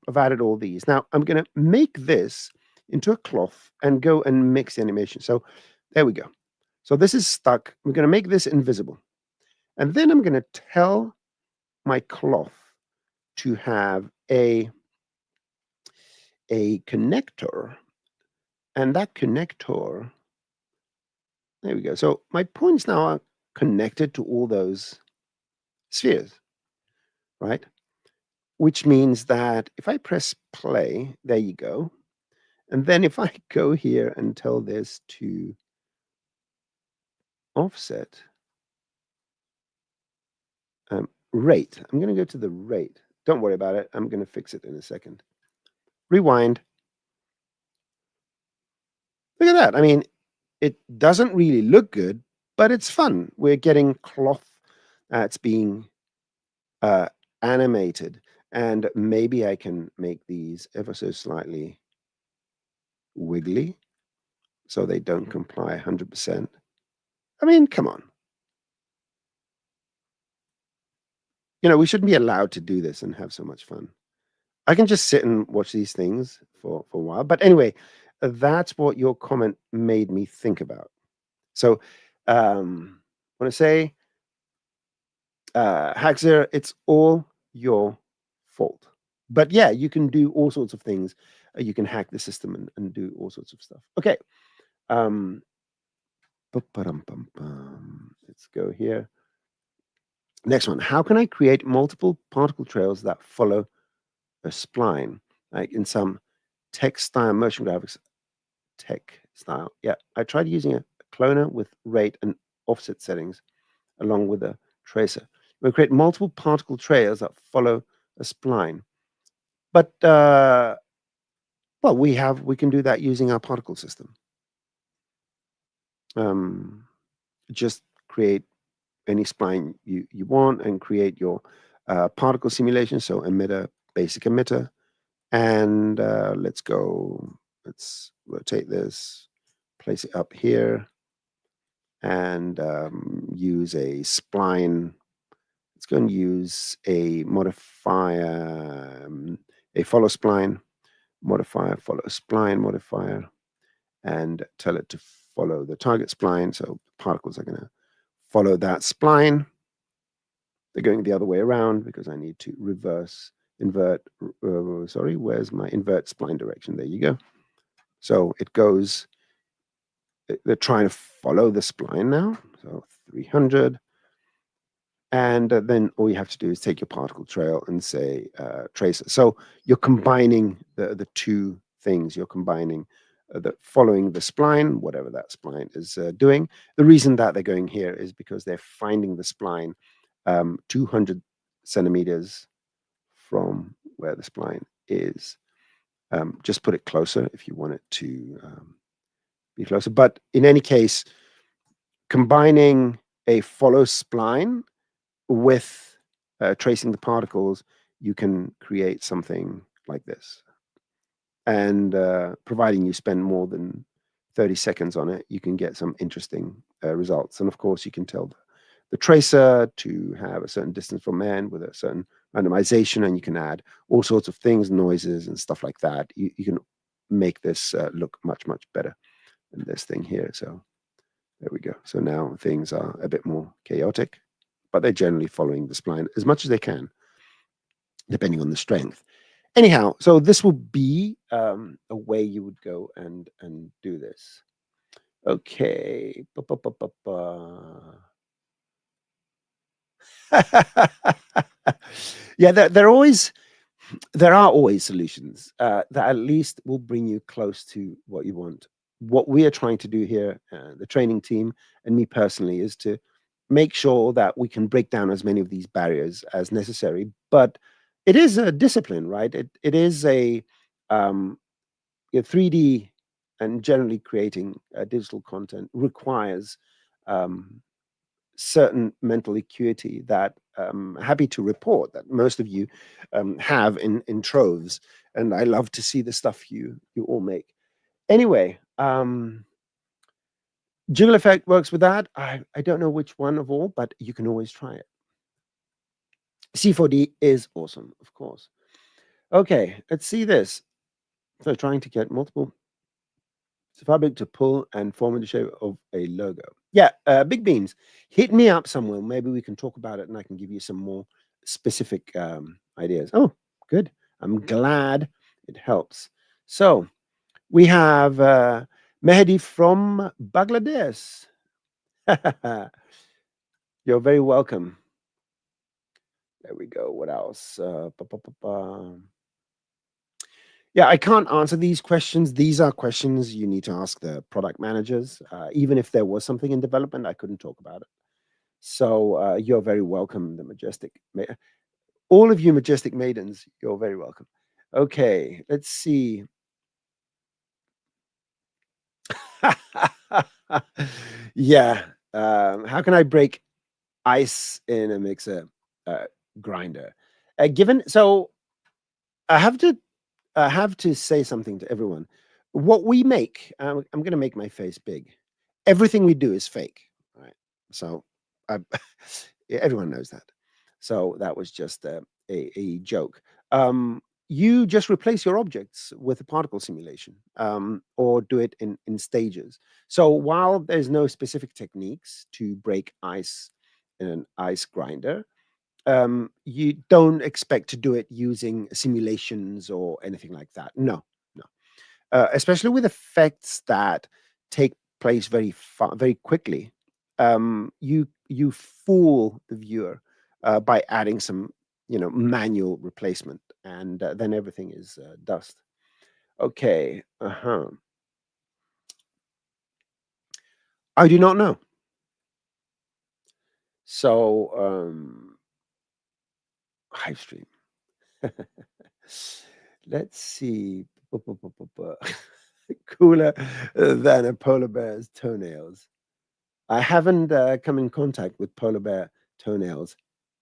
I've added all these. Now I'm going to make this into a cloth and go and mix the animation. So there we go. So this is stuck. I'm going to make this invisible. And then I'm going to tell my cloth to have a connector. And that connector, there we go. So my points now are connected to all those spheres, right? Which means that if I press play, there you go. And then if I go here and tell this to offset, rate, I'm going to go to the rate. Don't worry about it. I'm going to fix it in a second. Rewind. Look at that. I mean, it doesn't really look good, but it's fun. We're getting cloth that's being animated, and maybe I can make these ever so slightly wiggly so they don't comply 100%. I mean, come on. We shouldn't be allowed to do this and have so much fun. I can just sit and watch these things for a while. But anyway, that's what your comment made me think about. So, when I say, Hackzer, it's all your fault. But yeah, you can do all sorts of things. You can hack the system and do all sorts of stuff. Okay. Let's go here. Next one. How can I create multiple particle trails that follow a spline, like in some text style motion graphics tech style? Yeah, I tried using a cloner with rate and offset settings along with a tracer. We create multiple particle trails that follow a spline. But well, we can do that using our particle system. Just create any spline you want and create your particle simulation. So emitter, basic emitter, and let's rotate this, place it up here, and use a spline. Let's go and use a modifier, a follow spline modifier, follow spline modifier, and tell it to follow the target spline. So particles are going to follow that spline. They're going the other way around because I need to invert, where's my invert spline direction? There you go. So it goes, they're trying to follow the spline now. So 300. And then all you have to do is take your particle trail and say tracer. So you're combining the two things. You're combining following the spline, whatever that spline is doing. The reason that they're going here is because they're finding the spline 200 centimeters from where the spline is. Just put it closer if you want it to be closer. But in any case, combining a follow spline with tracing the particles, you can create something like this. And providing you spend more than 30 seconds on it, you can get some interesting results. And of course, you can tell the tracer to have a certain distance from end with a certain randomization, and you can add all sorts of things, noises and stuff like that. You can make this look much, much better than this thing here. So there we go. So now things are a bit more chaotic, but they're generally following the spline as much as they can, depending on the strength. Anyhow, so this will be a way you would go and do this. Okay. Yeah, there are always solutions that at least will bring you close to what you want. What we are trying to do here, the training team and me personally, is to make sure that we can break down as many of these barriers as necessary. But it is a discipline, right? It is a 3D, and generally creating digital content requires certain mental acuity that I'm happy to report that most of you have in troves, and I love to see the stuff you all make. Anyway, Jiggle effect works with that. I don't know which one of all, but you can always try it. C4D is awesome, of course. Okay, let's see this. So trying to get multiple fabric to pull and form in the shape of a logo. Yeah, Big Beans, hit me up somewhere. Maybe we can talk about it and I can give you some more specific ideas. Oh, good. I'm glad it helps. So we have Mehdi from Bangladesh. You're very welcome. There we go. What else? Yeah, I can't answer these questions. These are questions you need to ask the product managers. Even if there was something in development, I couldn't talk about it. So you're very welcome, the majestic. All of you majestic maidens, you're very welcome. Okay, let's see. Yeah, How can I break ice in a mixer grinder? Given so, I have to say something to everyone. What we make, I'm going to make my face big. Everything we do is fake, right? So, I, yeah, everyone knows that. So that was just a joke. You just replace your objects with a particle simulation, or do it in stages. So while there's no specific techniques to break ice in an ice grinder, you don't expect to do it using simulations or anything like that. No, no. Especially with effects that take place very quickly. You fool the viewer by adding some, manual replacement, and then everything is dust. Okay. Uh-huh. I do not know. So, live stream. Let's see. Cooler than a polar bear's toenails. I haven't come in contact with polar bear toenails.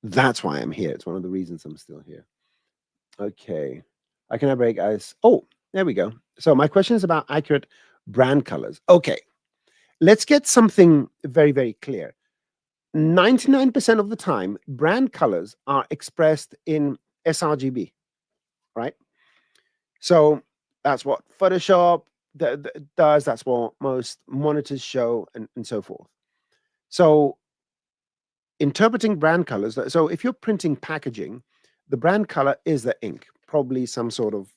That's why I'm here. It's one of the reasons I'm still here. Okay. I can break ice. Oh, there we go. So my question is about accurate brand colors. Okay. Let's get something very, very clear. 99% of the time, brand colors are expressed in sRGB, right? So that's what Photoshop does. That's what most monitors show, and so forth. So interpreting brand colors. So if you're printing packaging, the brand color is the ink, probably some sort of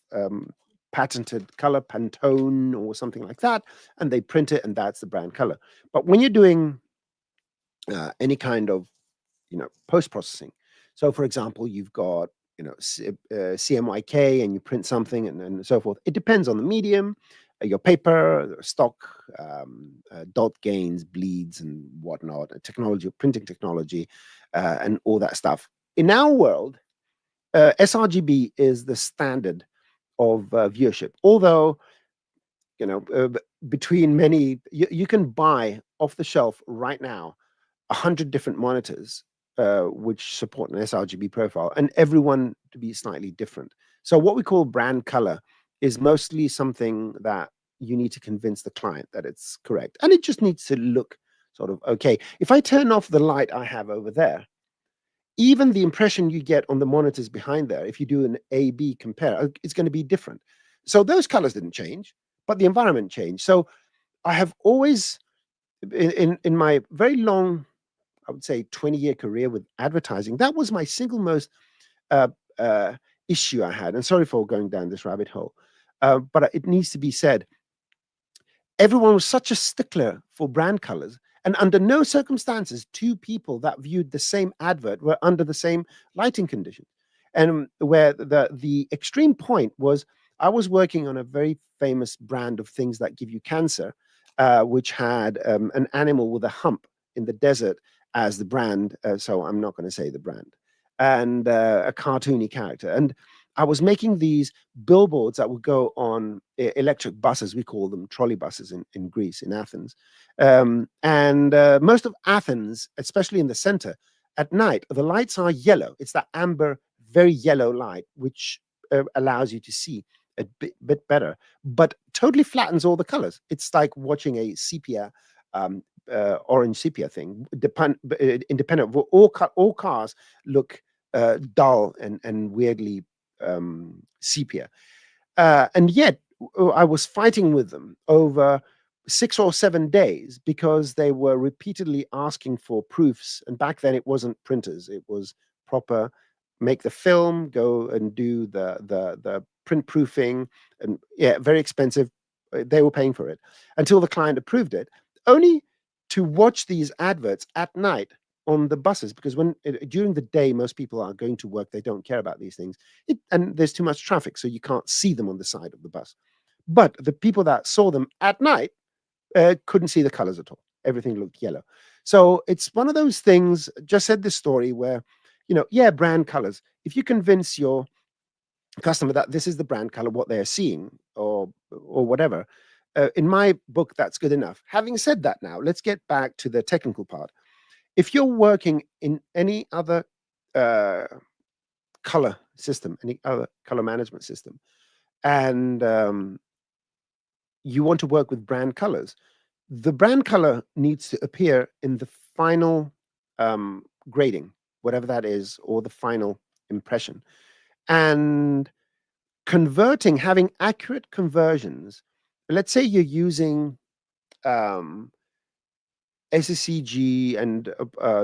patented color, Pantone or something like that, and they print it, and that's the brand color. But when you're doing any kind of post processing, so for example, you've got CMYK and you print something, and so forth. It depends on the medium, your paper, stock, dot gains, bleeds, and whatnot, technology, printing technology, and all that stuff. In our world, sRGB is the standard of viewership. Although, between many, you can buy off the shelf right now 100 different monitors which support an sRGB profile, and everyone to be slightly different. So what we call brand color is mostly something that you need to convince the client that it's correct, and it just needs to look sort of okay. If I turn off the light I have over there, even the impression you get on the monitors behind there, if you do an A/B compare, it's going to be different. So those colors didn't change, but the environment changed. So I have always, in my very long, I would say 20-year career with advertising, that was my single most uh, uh, issue I had. And sorry for going down this rabbit hole, but it needs to be said. Everyone was such a stickler for brand colors, and under no circumstances two people that viewed the same advert were under the same lighting conditions. And where the extreme point was, I was working on a very famous brand of things that give you cancer, which had an animal with a hump in the desert as the brand. So I'm not going to say the brand, and a cartoony character. And I was making these billboards that would go on electric buses. We call them trolley buses in Greece, in Athens. And most of Athens, especially in the center, at night, the lights are yellow. It's that amber, very yellow light, which allows you to see a bit better, but totally flattens all the colors. It's like watching a sepia, orange sepia thing. Independent of all cars look dull and weirdly sepia. And yet I was fighting with them over 6 or 7 days because they were repeatedly asking for proofs. And back then it wasn't printers, it was proper make the film, go and do the print proofing, and yeah, very expensive. They were paying for it until the client approved it, only to watch these adverts at night on the buses, because during the day most people are going to work, they don't care about these things, and there's too much traffic, so you can't see them on the side of the bus. But the people that saw them at night couldn't see the colors at all. Everything looked yellow. So it's one of those things. Just said this story where, yeah, brand colors. If you convince your customer that this is the brand color, what they're seeing, or whatever, in my book, that's good enough. Having said that, now let's get back to the technical part. If you're working in any other color system, any other color management system, and you want to work with brand colors, the brand color needs to appear in the final grading, whatever that is, or the final impression. And having accurate conversions. Let's say you're using SCCG, and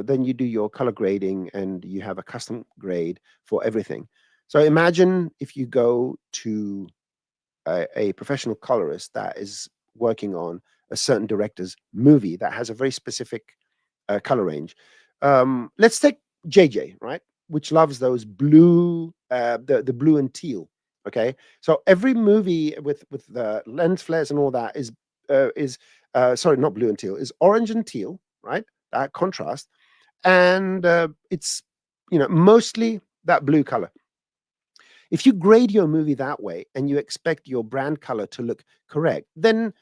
then you do your color grading, and you have a custom grade for everything. So imagine if you go to a professional colorist that is working on a certain director's movie that has a very specific color range. Let's take JJ, right, which loves those blue, the blue and teal. Okay, so every movie with the lens flares and all that is sorry, not blue and teal, is orange and teal, right? That contrast, and it's mostly that blue color. If you grade your movie that way and you expect your brand color to look correct, then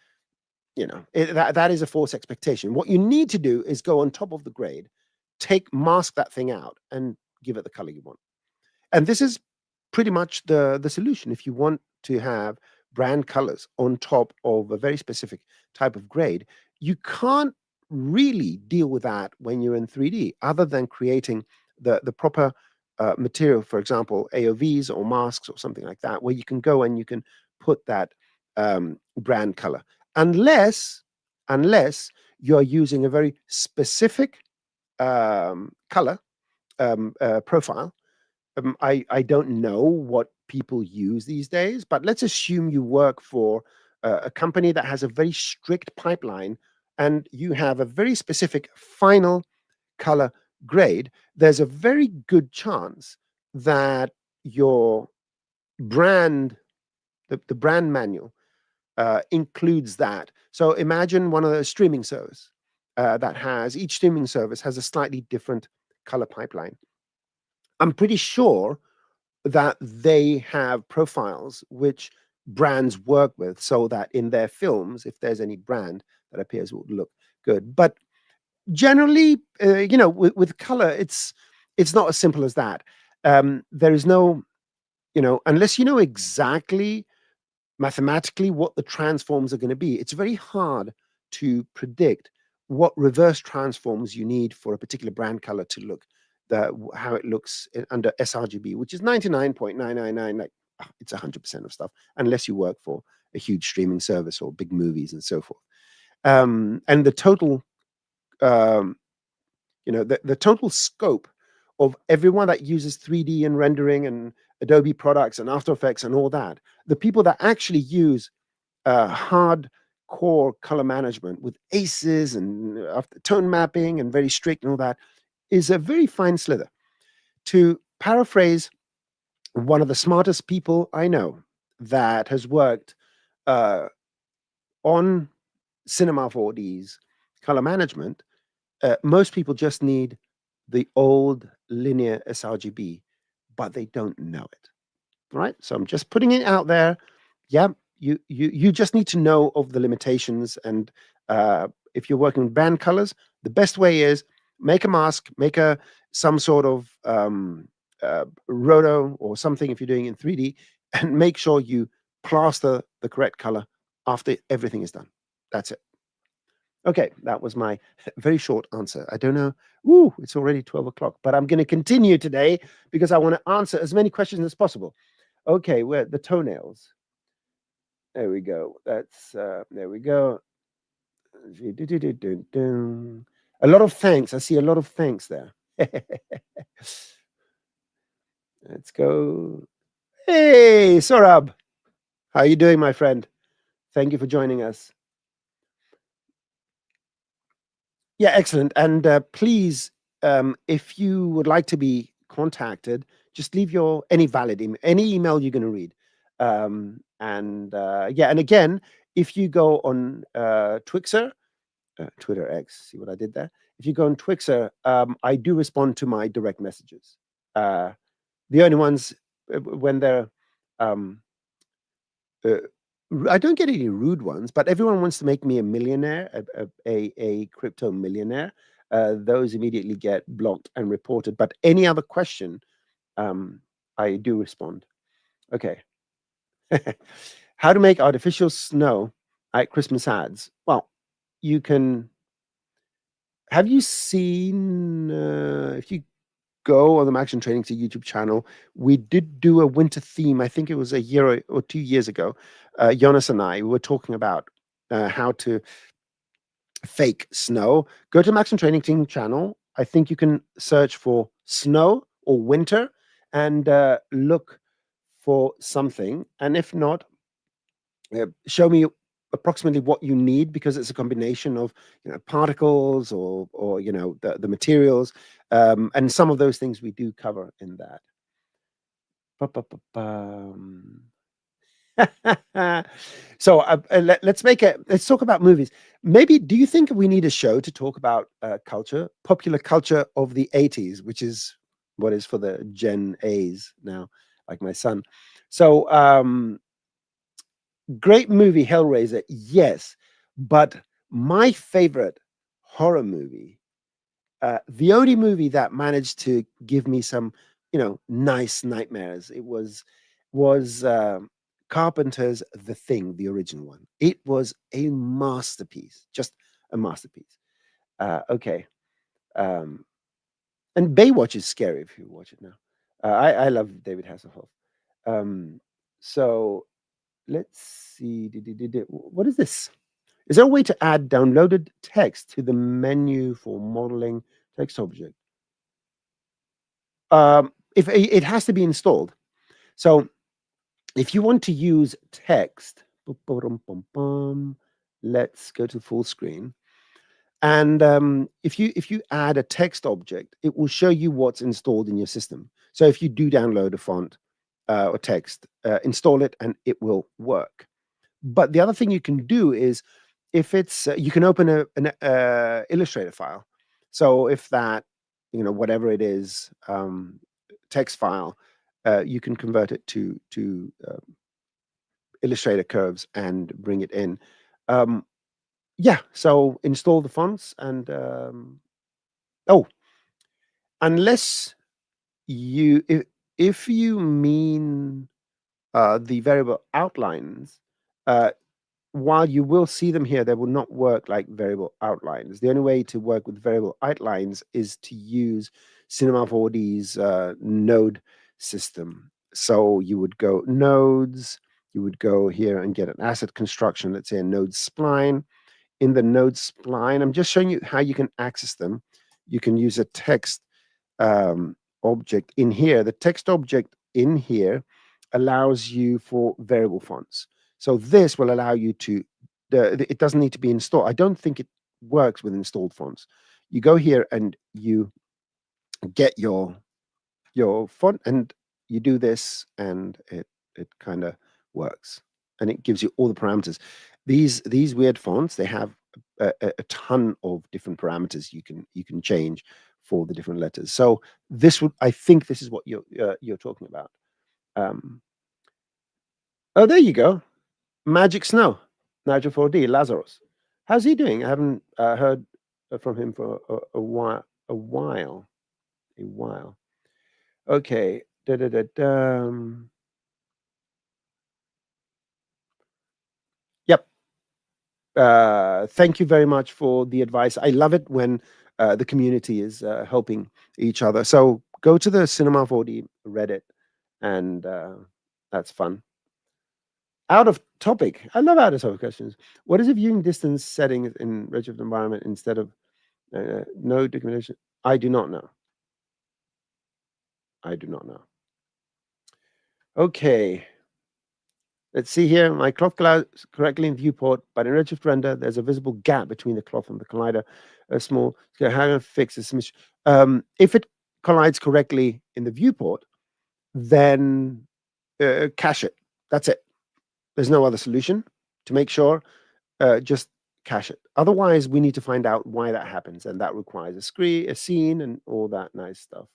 that is a false expectation. What you need to do is go on top of the grade, mask that thing out, and give it the color you want. And this is pretty much the solution. If you want to have brand colors on top of a very specific type of grade, you can't really deal with that when you're in 3D, other than creating the proper material, for example, AOVs or masks or something like that, where you can go and you can put that brand color. Unless you're using a very specific color profile. I don't know what people use these days, but let's assume you work for a company that has a very strict pipeline, and you have a very specific final color grade. There's a very good chance that your brand, the brand manual, includes that. So imagine one of those streaming service each streaming service has a slightly different color pipeline. I'm pretty sure that they have profiles which brands work with, so that in their films, if there's any brand that appears, it would look good. But generally, with color, it's not as simple as that. There is no, unless you know exactly mathematically what the transforms are going to be, it's very hard to predict what reverse transforms you need for a particular brand color to look, how it looks under sRGB, which is 99.999, like it's 100% of stuff, unless you work for a huge streaming service or big movies and so forth. And the total, the total scope of everyone that uses 3D and rendering and Adobe products and After Effects and all that, the people that actually use hardcore color management with ACEs and tone mapping and very strict and all that, is a very fine slither. To paraphrase one of the smartest people I know that has worked on Cinema 4D's color management, most people just need the old linear sRGB, but they don't know it. Right? So I'm just putting it out there. Yeah, you just need to know of the limitations. And if you're working with band colors, the best way is make a mask, make some sort of roto or something if you're doing it in 3D, and make sure you plaster the correct color after everything is done. That's it. Okay, that was my very short answer. I don't know. Woo, it's already 12 o'clock, but I'm going to continue today because I want to answer as many questions as possible. Okay, where the toenails. There we go. That's there we go. A lot of thanks. I see a lot of thanks there. Let's go. Hey, Sorab. How are you doing, my friend? Thank you for joining us. Yeah, excellent. And please, if you would like to be contacted, just leave any valid email, any email you're going to read. And again, if you go on Twixer, Twitter X, see what I did there? If you go on Twixer, I do respond to my direct messages. The only ones when they're I don't get any rude ones, but everyone wants to make me a millionaire, a crypto millionaire. Those immediately get blocked and reported. But any other question, I do respond. Okay. How to make artificial snow at Christmas ads? Well, you can. Have you seen? If you go on the Max and Training to YouTube channel, we did do a winter theme. I think it was a year or 2 years ago. Jonas and I were talking about how to fake snow. Go to Max and Training Team channel. I think you can search for snow or winter and look for something. And if not, show me approximately what you need, because it's a combination of particles or the materials, and some of those things we do cover in that. Ba-ba-ba-bum. So let's talk about movies. Maybe, do you think we need a show to talk about popular culture of the 80s, which is what is for the Gen A's now, like my son? So great movie, Hellraiser, yes, but my favorite horror movie, the only movie that managed to give me some, nice nightmares, it was Carpenter's The Thing, the original one. It was a masterpiece, just a masterpiece. Okay, um, and Baywatch is scary if you watch it now. I love David Hasselhoff. So let's see. What is this? Is there a way to add downloaded text to the menu for modeling text object? If it has to be installed. So if you want to use text, let's go to full screen. And if you add a text object, it will show you what's installed in your system. So if you do download a font or text, install it and it will work. But the other thing you can do is, if it's you can open an Illustrator file. So if that, whatever it is, text file, you can convert it to Illustrator curves and bring it in. Yeah, so install the fonts and oh, unless if you mean the variable outlines, uh, while you will see them here, they will not work like variable outlines. The only way to work with variable outlines is to use Cinema 4D's node system. So you would go nodes, you would go here and get an asset construction, let's say a node spline. In the node spline, I'm just showing you how you can access them. You can use a text object in here. The text object in here allows you for variable fonts. So this will allow you to, it doesn't need to be installed. I don't think it works with installed fonts. You go here and you get your font and you do this and it kind of works, and it gives you all the parameters. These weird fonts, they have a ton of different parameters you can change for the different letters. So I think this is what you're talking about. Oh, there you go. Magic Snow, Nigel 4D, Lazarus. How's he doing? I haven't heard from him for a while. A while. Okay. Yep. Thank you very much for the advice. I love it when the community is helping each other. So go to the Cinema 4D Reddit, and that's fun. Out of topic. I love out of topic questions. What is a viewing distance setting in Redshift environment instead of no documentation? I do not know. I do not know. Okay. Let's see here. My cloth collides correctly in viewport, but in Redshift render, there's a visible gap between the cloth and the collider. A small. So how to fix this? If it collides correctly in the viewport, then cache it. That's it. There's no other solution to make sure. Just cache it. Otherwise, we need to find out why that happens, and that requires a scene, and all that nice stuff.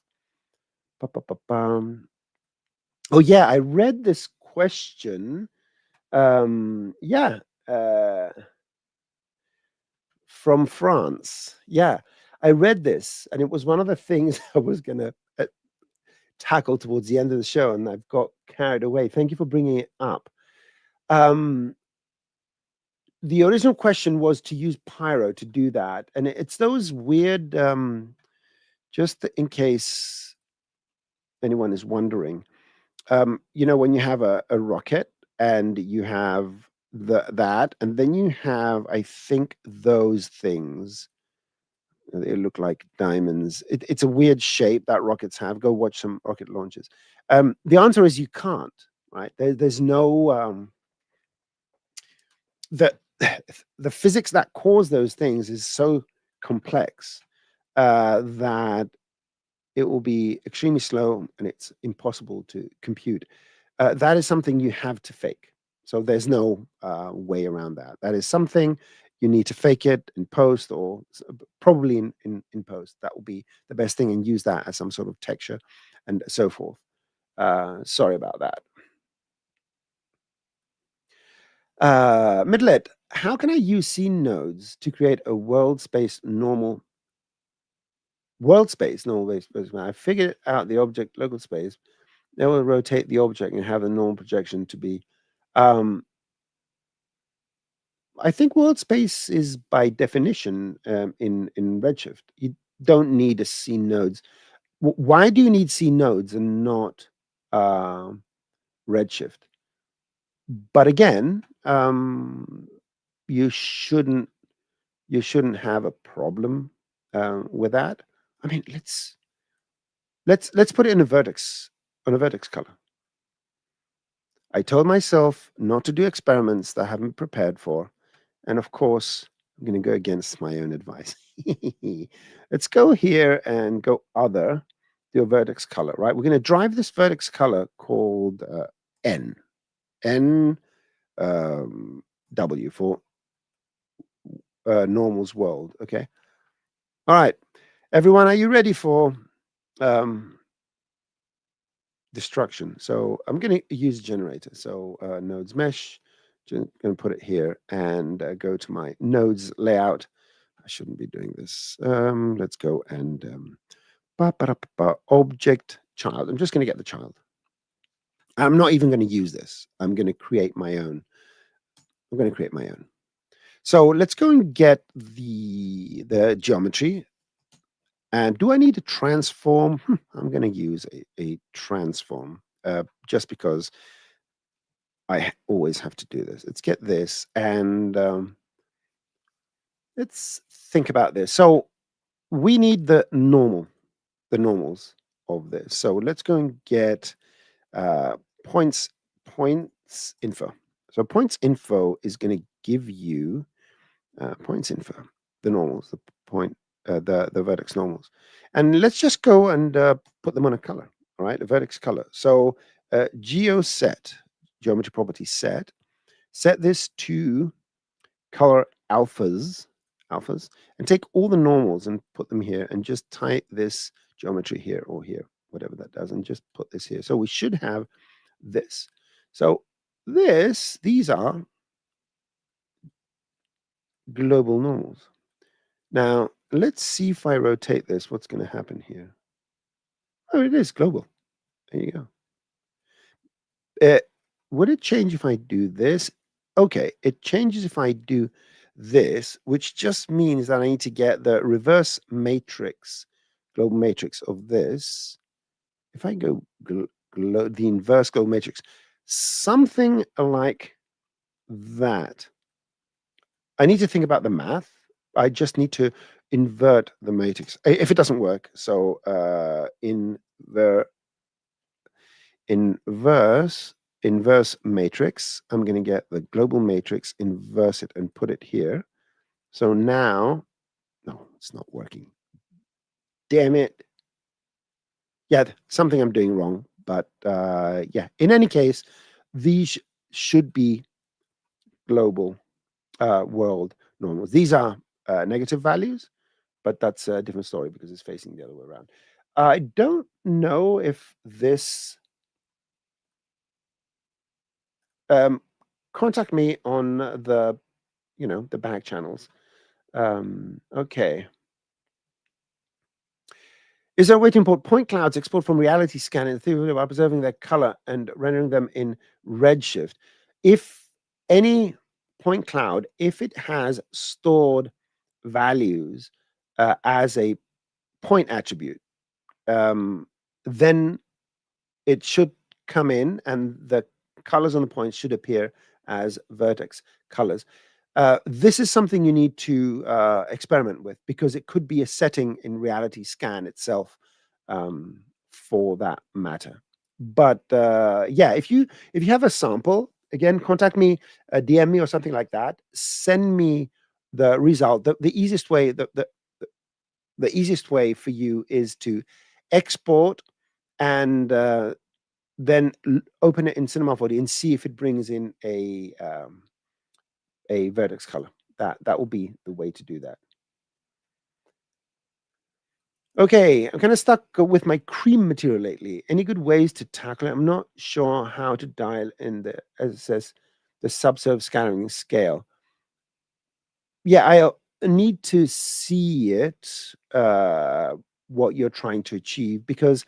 Oh yeah, I read this question Yeah, from France. Yeah, I read this, and it was one of the things I was gonna tackle towards the end of the show, and I've got carried away. Thank you for bringing it up. Um, the original question was to use Pyro to do that, and it's those weird. Just in case anyone is wondering, when you have a rocket and you have that, and then you have, I think, those things. They look like diamonds. It's a weird shape that rockets have. Go watch some rocket launches. The answer is you can't. Right? There's no the the physics that cause those things is so complex that it will be extremely slow and it's impossible to compute. That is something you have to fake. So there's no way around that. That is something you need to fake it in post, or probably in post. That will be the best thing, and use that as some sort of texture and so forth. Sorry about that. Midlet, how can I use scene nodes to create a world space normal base? I figured out the object local space. They will rotate the object and have the normal projection to be. Um, I think world space is by definition in Redshift. You don't need a scene nodes. Why do you need scene nodes and not Redshift? But again, you shouldn't have a problem with that. I mean, let's put it in a vertex color. I told myself not to do experiments that I haven't prepared for. And of course, I'm going to go against my own advice. Let's go here and go other, do a vertex color, right? We're going to drive this vertex color called N. N W for normal's world, okay? All right. Everyone, are you ready for destruction? So I'm going to use generator. So nodes mesh, going to put it here and go to my nodes layout. I shouldn't be doing this. Let's go and object child. I'm just going to get the child. I'm not even going to use this. I'm going to create my own. So let's go and get the geometry. And do I need a transform? I'm going to use a transform just because I always have to do this. Let's get this and let's think about this. So we need the normals of this. So let's go and get points info. So points info is going to give you points info, the normals, the point, the vertex normals. And let's just go and put them on a color, all right? A vertex color. So geo set, geometry property set this to color alphas, and take all the normals and put them here and just type this geometry here or here, whatever that does, and just put this here. So we should have this. So these are global normals. Now, let's see if I rotate this, what's going to happen here. Oh, it is global. There you go. Would it change if I do this? Okay, it changes if I do this, which just means that I need to get the reverse matrix, global matrix of this. If I go the inverse global matrix, something like that. I need to think about the math. I just need to invert the matrix. If it doesn't work, so inverse matrix, I'm going to get the global matrix, inverse it, and put it here. So now, no, it's not working. Damn it. Yeah, something I'm doing wrong. But yeah, in any case, these should be global world normals. These are negative values, but that's a different story because it's facing the other way around. I don't know if this contact me on the, the back channels. Okay. Is there a way to import point clouds, export from reality scan in theory by observing their color and rendering them in Redshift? If any point cloud, if it has stored values as a point attribute, then it should come in and the colors on the points should appear as vertex colors. This is something you need to experiment with because it could be a setting in reality scan itself, for that matter. But yeah, if you have a sample, again, contact me, DM me or something like that. Send me the result. The easiest way the easiest way for you is to export and then open it in Cinema 4D and see if it brings in a vertex color. That will be the way to do that. Okay, I'm kind of stuck with my cream material lately. Any good ways to tackle it? I'm not sure how to dial in the, as it says, the subsurf scattering scale. Yeah, I need to see it, what you're trying to achieve, because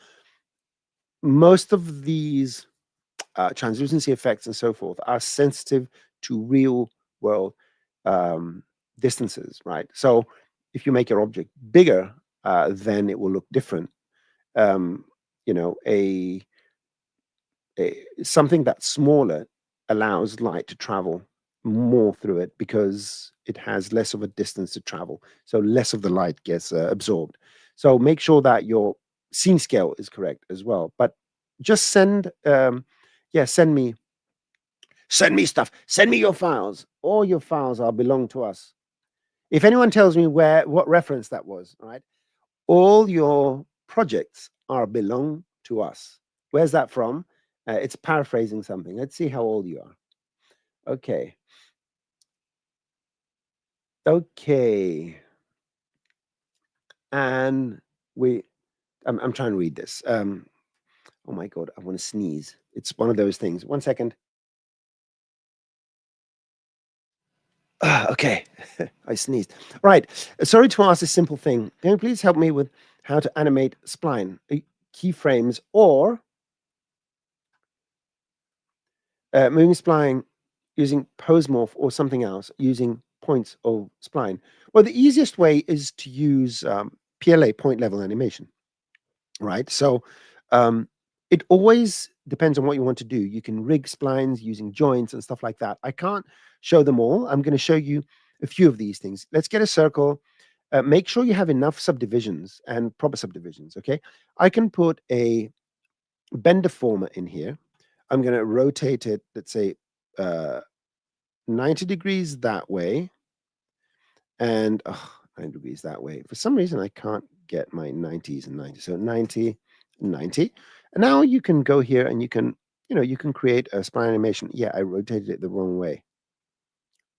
most of these translucency effects and so forth are sensitive to real world distances, right? So if you make your object bigger, then it will look different. You know, something that's smaller allows light to travel more through it because it has less of a distance to travel. So less of the light gets absorbed. So make sure that your scene scale is correct as well. But just send, send me stuff. Send me your files. All your files are belong to us. If anyone tells me what reference that was, right? All your projects are belong to us. Where's that from? It's paraphrasing something. Let's see how old you are. Okay. Okay. And I'm trying to read this. Oh my God, I want to sneeze. It's one of those things. 1 second. Okay, I sneezed. Right. Sorry to ask a simple thing. Can you please help me with how to animate spline, keyframes, or moving spline using pose morph or something else using points of spline? Well, the easiest way is to use PLA, point level animation, right? So it always depends on what you want to do. You can rig splines using joints and stuff like that. I can't show them all. I'm going to show you a few of these things. Let's get a circle. Make sure you have enough subdivisions and proper subdivisions, okay? I can put a bend deformer in here. I'm going to rotate it, let's say, 90 degrees that way, and 90 degrees that way. For some reason, I can't get my 90s and 90s. So 90, 90. And now you can go here and you can create a spline animation. Yeah, I rotated it the wrong way.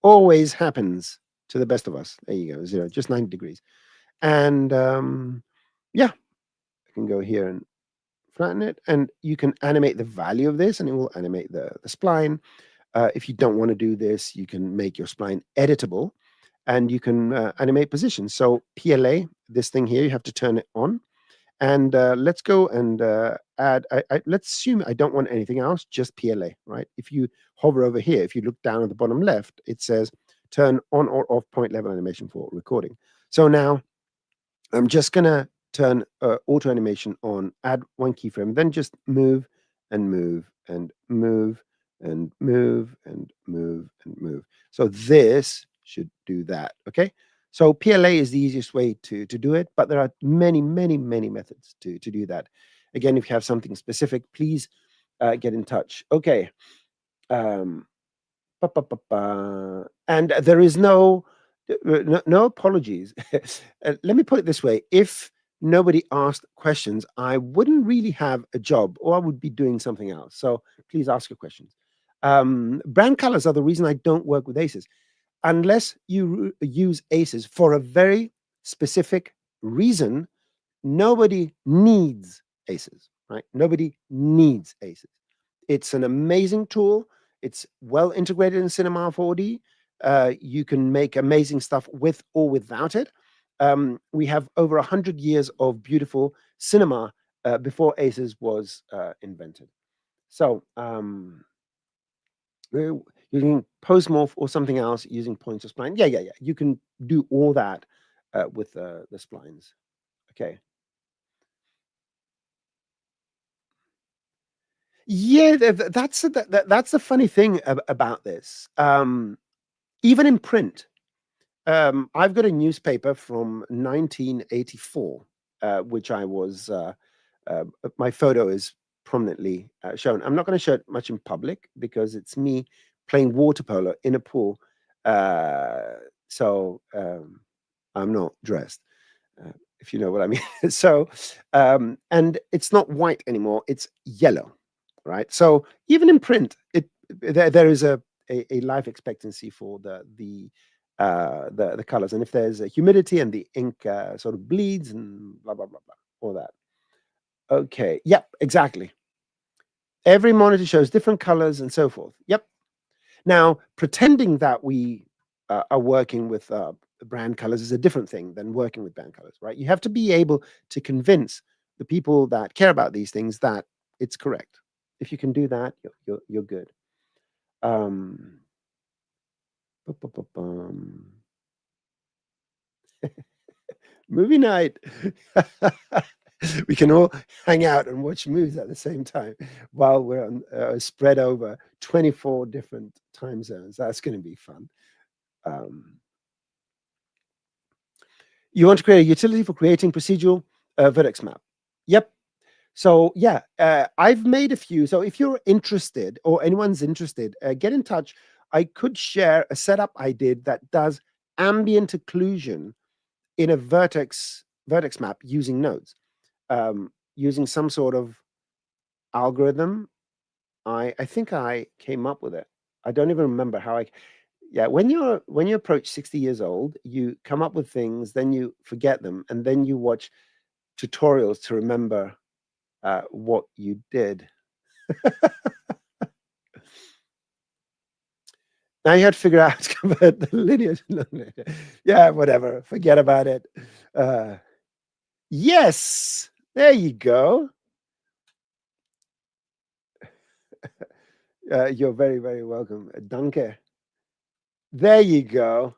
Always happens to the best of us. There you go, 0, just 90 degrees. And yeah, I can go here and flatten it, and you can animate the value of this, and it will animate the spline. If you don't want to do this, you can make your spline editable, and you can animate positions. So PLA, this thing here, you have to turn it on. And let's go and add, let's assume I don't want anything else, just PLA, right? If you hover over here, if you look down at the bottom left, it says turn on or off point level animation for recording. So now I'm just going to turn auto animation on, add 1 keyframe, then just move and move and move and move and move and move. So this should do that, okay? So PLA is the easiest way to do it, but there are many, many, many methods to do that. Again, if you have something specific, please get in touch. Okay. And there is no apologies. Let me put it this way. If nobody asked questions, I wouldn't really have a job, or I would be doing something else. So please ask your questions. Brand colors are the reason I don't work with aces. Unless you use aces for a very specific reason, nobody needs aces, right? Nobody needs aces. It's an amazing tool. It's well integrated in Cinema 4D. You can make amazing stuff with or without it. We have over 100 years of beautiful cinema before Aces was invented. So using Postmorph or something else using points of spline. Yeah. You can do all that with the splines. Okay. Yeah, that's the funny thing about this. Even in print, I've got a newspaper from 1984, which I was. My photo is prominently shown. I'm not going to show it much in public because it's me playing water polo in a pool. So I'm not dressed, if you know what I mean. So, and it's not white anymore; it's yellow, right? So even in print, there is a life expectancy for the colors, and if there's a humidity and the ink sort of bleeds and blah blah blah blah, all that. Okay. Yep. Exactly. Every monitor shows different colors and so forth. Yep. Now, pretending that we are working with brand colors is a different thing than working with brand colors, right? You have to be able to convince the people that care about these things that it's correct. If you can do that, you're good. Um, movie night. We can all hang out and watch movies at the same time while we're spread over 24 different time zones. That's going to be fun. You want to create a utility for creating procedural Vertex Map. Yep. So yeah, I've made a few. So if you're interested or anyone's interested, get in touch. I could share a setup I did that does ambient occlusion in a vertex map using nodes, using some sort of algorithm. I think I came up with it. I don't even remember how I. Yeah, when you approach 60 years old, you come up with things, then you forget them, and then you watch tutorials to remember what you did. Now you have to figure out how to convert the lineage. Yeah, whatever. Forget about it. Yes, there you go. You're very, very welcome. Danke. There you go.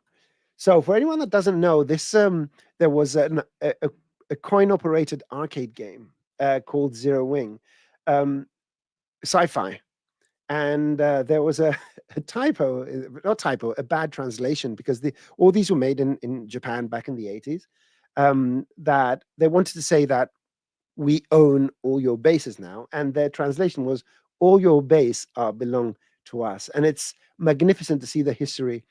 So for anyone that doesn't know, this there was a coin-operated arcade game called Zero Wing, sci-fi, and there was a typo, not typo, a bad translation because all these were made in Japan back in the 80s. That they wanted to say that we own all your bases now, and their translation was all your base belong to us, and it's magnificent to see the history.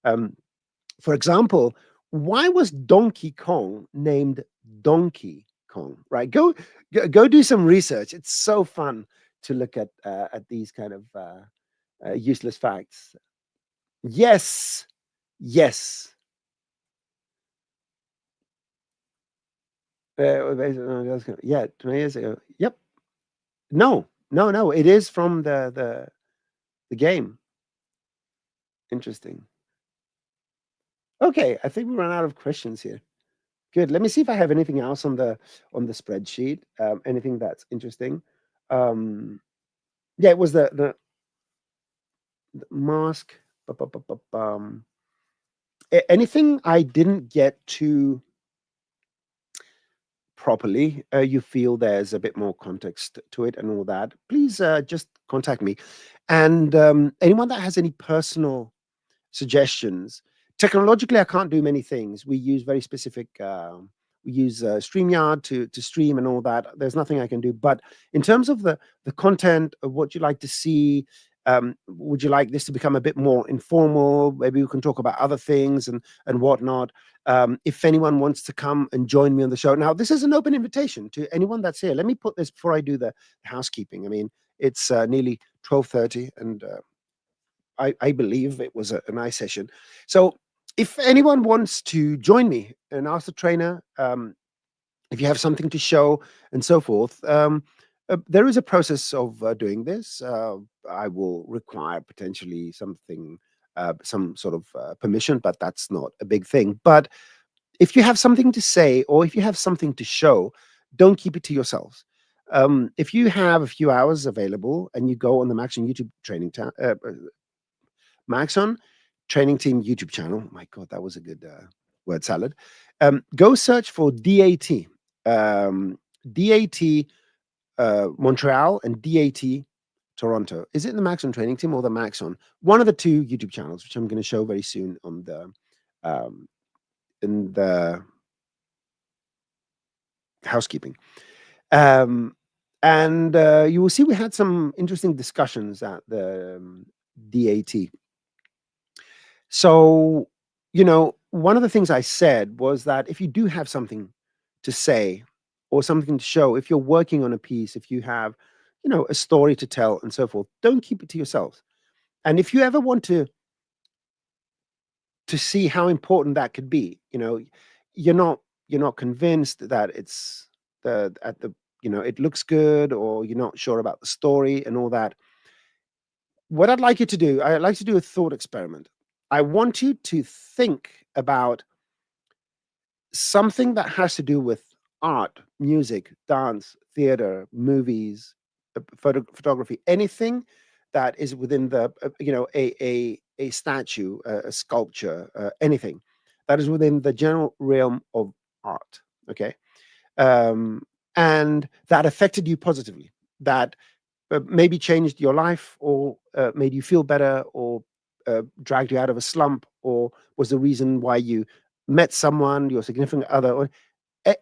For example, why was Donkey Kong named Donkey Kong? Right? Go do some research. It's so fun to look at these kind of useless facts. Yes, yes. Yeah, 20 years ago. Yep. No. It is from the game. Interesting. Okay, I think we ran out of questions here. Good. Let me see if I have anything else on the spreadsheet. Anything that's interesting. Yeah, it was the mask. Anything I didn't get to properly, you feel there's a bit more context to it and all that, please just contact me. And anyone that has any personal suggestions. Technologically, I can't do many things. We use very specific. We use StreamYard to stream and all that. There's nothing I can do. But in terms of the content of what you like to see, would you like this to become a bit more informal? Maybe we can talk about other things and whatnot. If anyone wants to come and join me on the show, now this is an open invitation to anyone that's here. Let me put this before I do the housekeeping. I mean, it's nearly 12:30, and I believe it was a nice session. So if anyone wants to join me and ask the trainer, if you have something to show and so forth, there is a process of doing this. I will require potentially something, some sort of permission, but that's not a big thing. But if you have something to say or if you have something to show, don't keep it to yourselves. If you have a few hours available and you go on the Maxon YouTube training Maxon training team YouTube channel, my God, that was a good word salad. Go search for DAT, DAT Montreal and DAT Toronto. Is it the Maxon training team or the Maxon? One of the two YouTube channels, which I'm going to show very soon on the in the housekeeping. And you will see we had some interesting discussions at the DAT. So, one of the things I said was that if you do have something to say or something to show, if you're working on a piece, if you have, a story to tell and so forth, don't keep it to yourselves. And if you ever want to see how important that could be, you're not convinced that it's it looks good, or you're not sure about the story and all that. What I'd like you to do, I'd like to do a thought experiment. I want you to think about something that has to do with art, music, dance, theater, movies, photography, anything that is within the, a statue, a sculpture, anything that is within the general realm of art. Okay. And that affected you positively, that maybe changed your life, or made you feel better, or dragged you out of a slump, or was the reason why you met someone, your significant other, or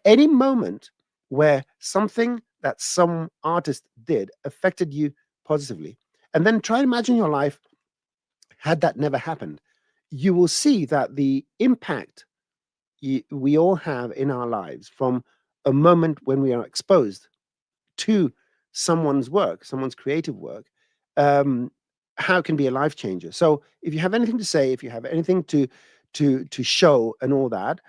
any moment where something that some artist did affected you positively. And then try to imagine your life had that never happened. You will see that the impact we all have in our lives from a moment when we are exposed to someone's work, someone's creative work, how it can be a life changer. So if you have anything to say, if you have anything to show and all that,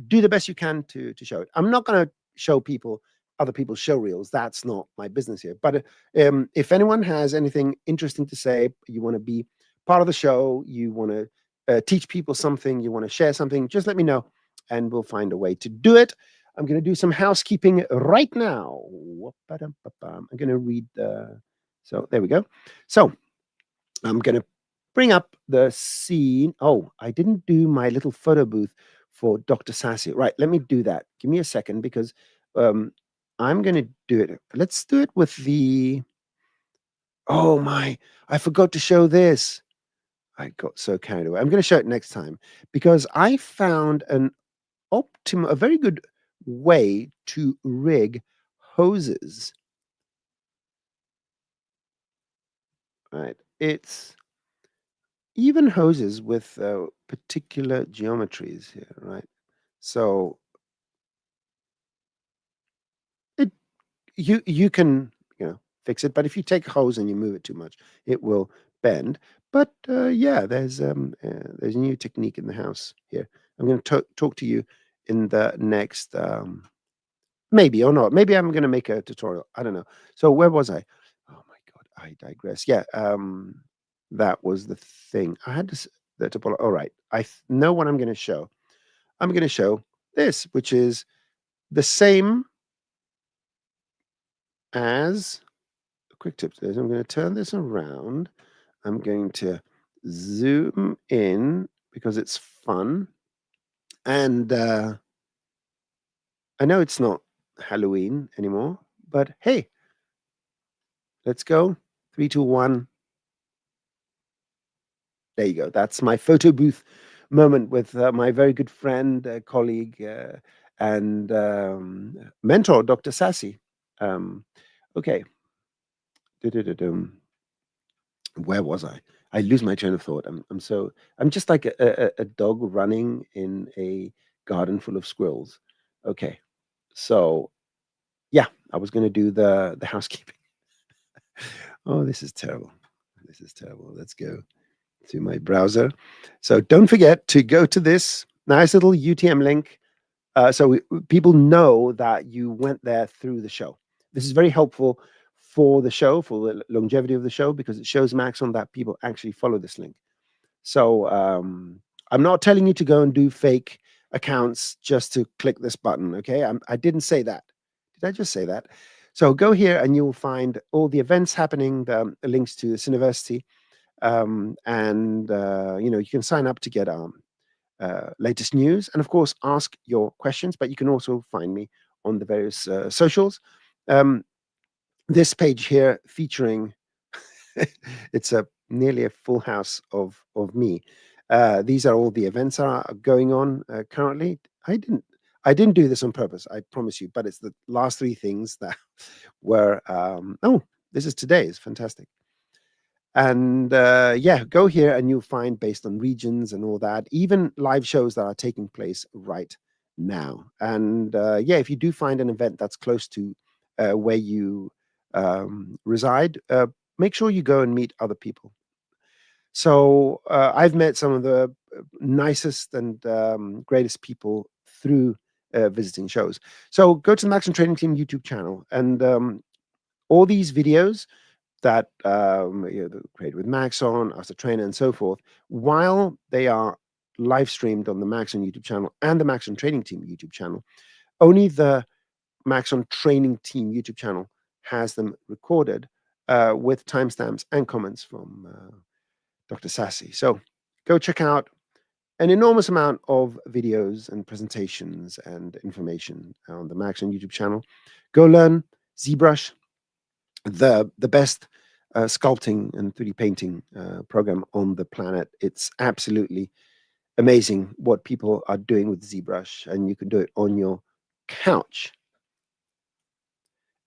do the best you can to show it. I'm not going to show people other people's show reels. That's not my business here. But if anyone has anything interesting to say, you want to be part of the show, you want to teach people something, you want to share something, just let me know and we'll find a way to do it. I'm going to do some housekeeping right now. I'm going to read so there we go. So I'm going to bring up the scene. Oh, I didn't do my little photo booth for Dr. Sassy. Right, let me do that. Give me a second, because I'm going to do it. Let's do it with the... Oh my, I forgot to show this. I got so carried away. I'm going to show it next time, because I found a very good way to rig hoses. Right, it's even hoses with particular geometries here, right? So you can fix it, but if you take a hose and you move it too much, it will bend. But yeah, there's a new technique in the house here. I'm going to talk to you in the next maybe or not. Maybe I'm going to make a tutorial. I don't know. So where was I? Oh my God, I digress. Yeah, that was the thing. I had the topology. All right, I know what I'm going to show. I'm going to show this, which is the same as a quick tip. I'm going to turn this around. I'm going to zoom in because it's fun. And I know it's not Halloween anymore, but hey, let's go. 3, 2, 1. There you go. That's my photo booth moment with my very good friend, colleague, and mentor, Dr. Sassy. Okay. Where was I? I lose my train of thought. I'm just like a dog running in a garden full of squirrels. Okay. So yeah, I was going to do the housekeeping. Oh, this is terrible. This is terrible. Let's go to my browser. So don't forget to go to this nice little UTM link. So people know that you went there through the show. This is very helpful for the show, for the longevity of the show, because it shows Maxon that people actually follow this link. So I'm not telling you to go and do fake accounts just to click this button. Okay, I didn't say that. Did I just say that? So go here and you'll find all the events happening, the links to the Cineversity, and you can sign up to get latest news, and of course ask your questions. But you can also find me on the various socials. This page here featuring it's a nearly a full house of me. These are all the events that are going on currently. I didn't do this on purpose, I promise you, but it's the last three things that were oh, this is today's fantastic. And yeah, go here and you'll find, based on regions and all that, even live shows that are taking place right now. And yeah, if you do find an event that's close to where you reside, make sure you go and meet other people. So I've met some of the nicest and greatest people through visiting shows. So go to the Maxon Training Team YouTube channel, and all these videos that created with Maxon, Master Trainer, and so forth, while they are live streamed on the Maxon YouTube channel and the Maxon Training Team YouTube channel, only the Maxon Training Team YouTube channel has them recorded with timestamps and comments from Dr. Sassy. So go check out an enormous amount of videos and presentations and information on the Maxon YouTube channel. Go learn ZBrush, the best sculpting and 3D painting program on the planet. It's absolutely amazing what people are doing with ZBrush, and you can do it on your couch.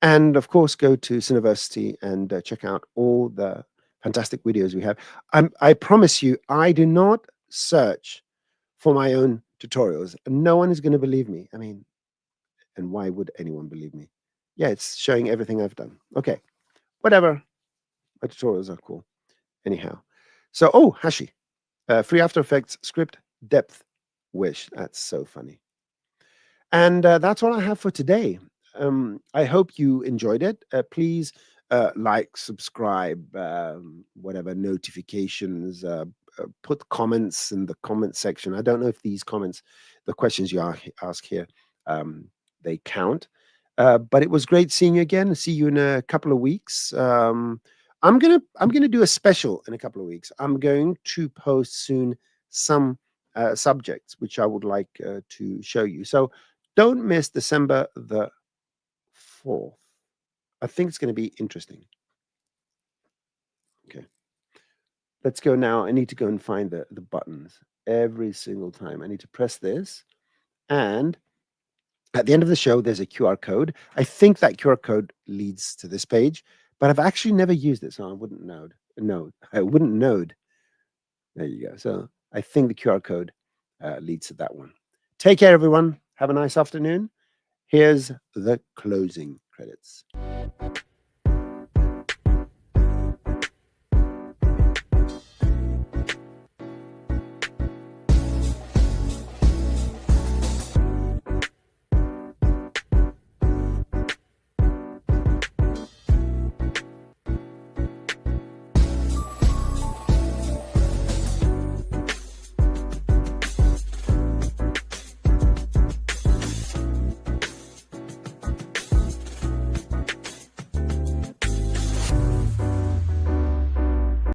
And of course, go to Cineversity and check out all the fantastic videos we have. I promise you, I do not search for my own tutorials. No one is going to believe me. I mean, and why would anyone believe me? Yeah, it's showing everything I've done. Okay, whatever. My tutorials are cool. Anyhow. So, oh, Hashi. Free After Effects script depth wish. That's so funny. And that's all I have for today. I hope you enjoyed it. Please like, subscribe, whatever, notifications, put comments in the comment section. I don't know if these comments, the questions you ask here, they count. But it was great seeing you again. See you in a couple of weeks. I'm gonna do a special in a couple of weeks. I'm going to post soon some subjects which I would like to show you. So don't miss December the 4th. I think it's going to be interesting. Okay. Let's go now. I need to go and find the buttons every single time. I need to press this. And at the end of the show, there's a QR code. I think that QR code leads to this page, but I've actually never used it, so I wouldn't know. No, I wouldn't know. There you go. So I think the QR code leads to that one. Take care, everyone. Have a nice afternoon. Here's the closing credits.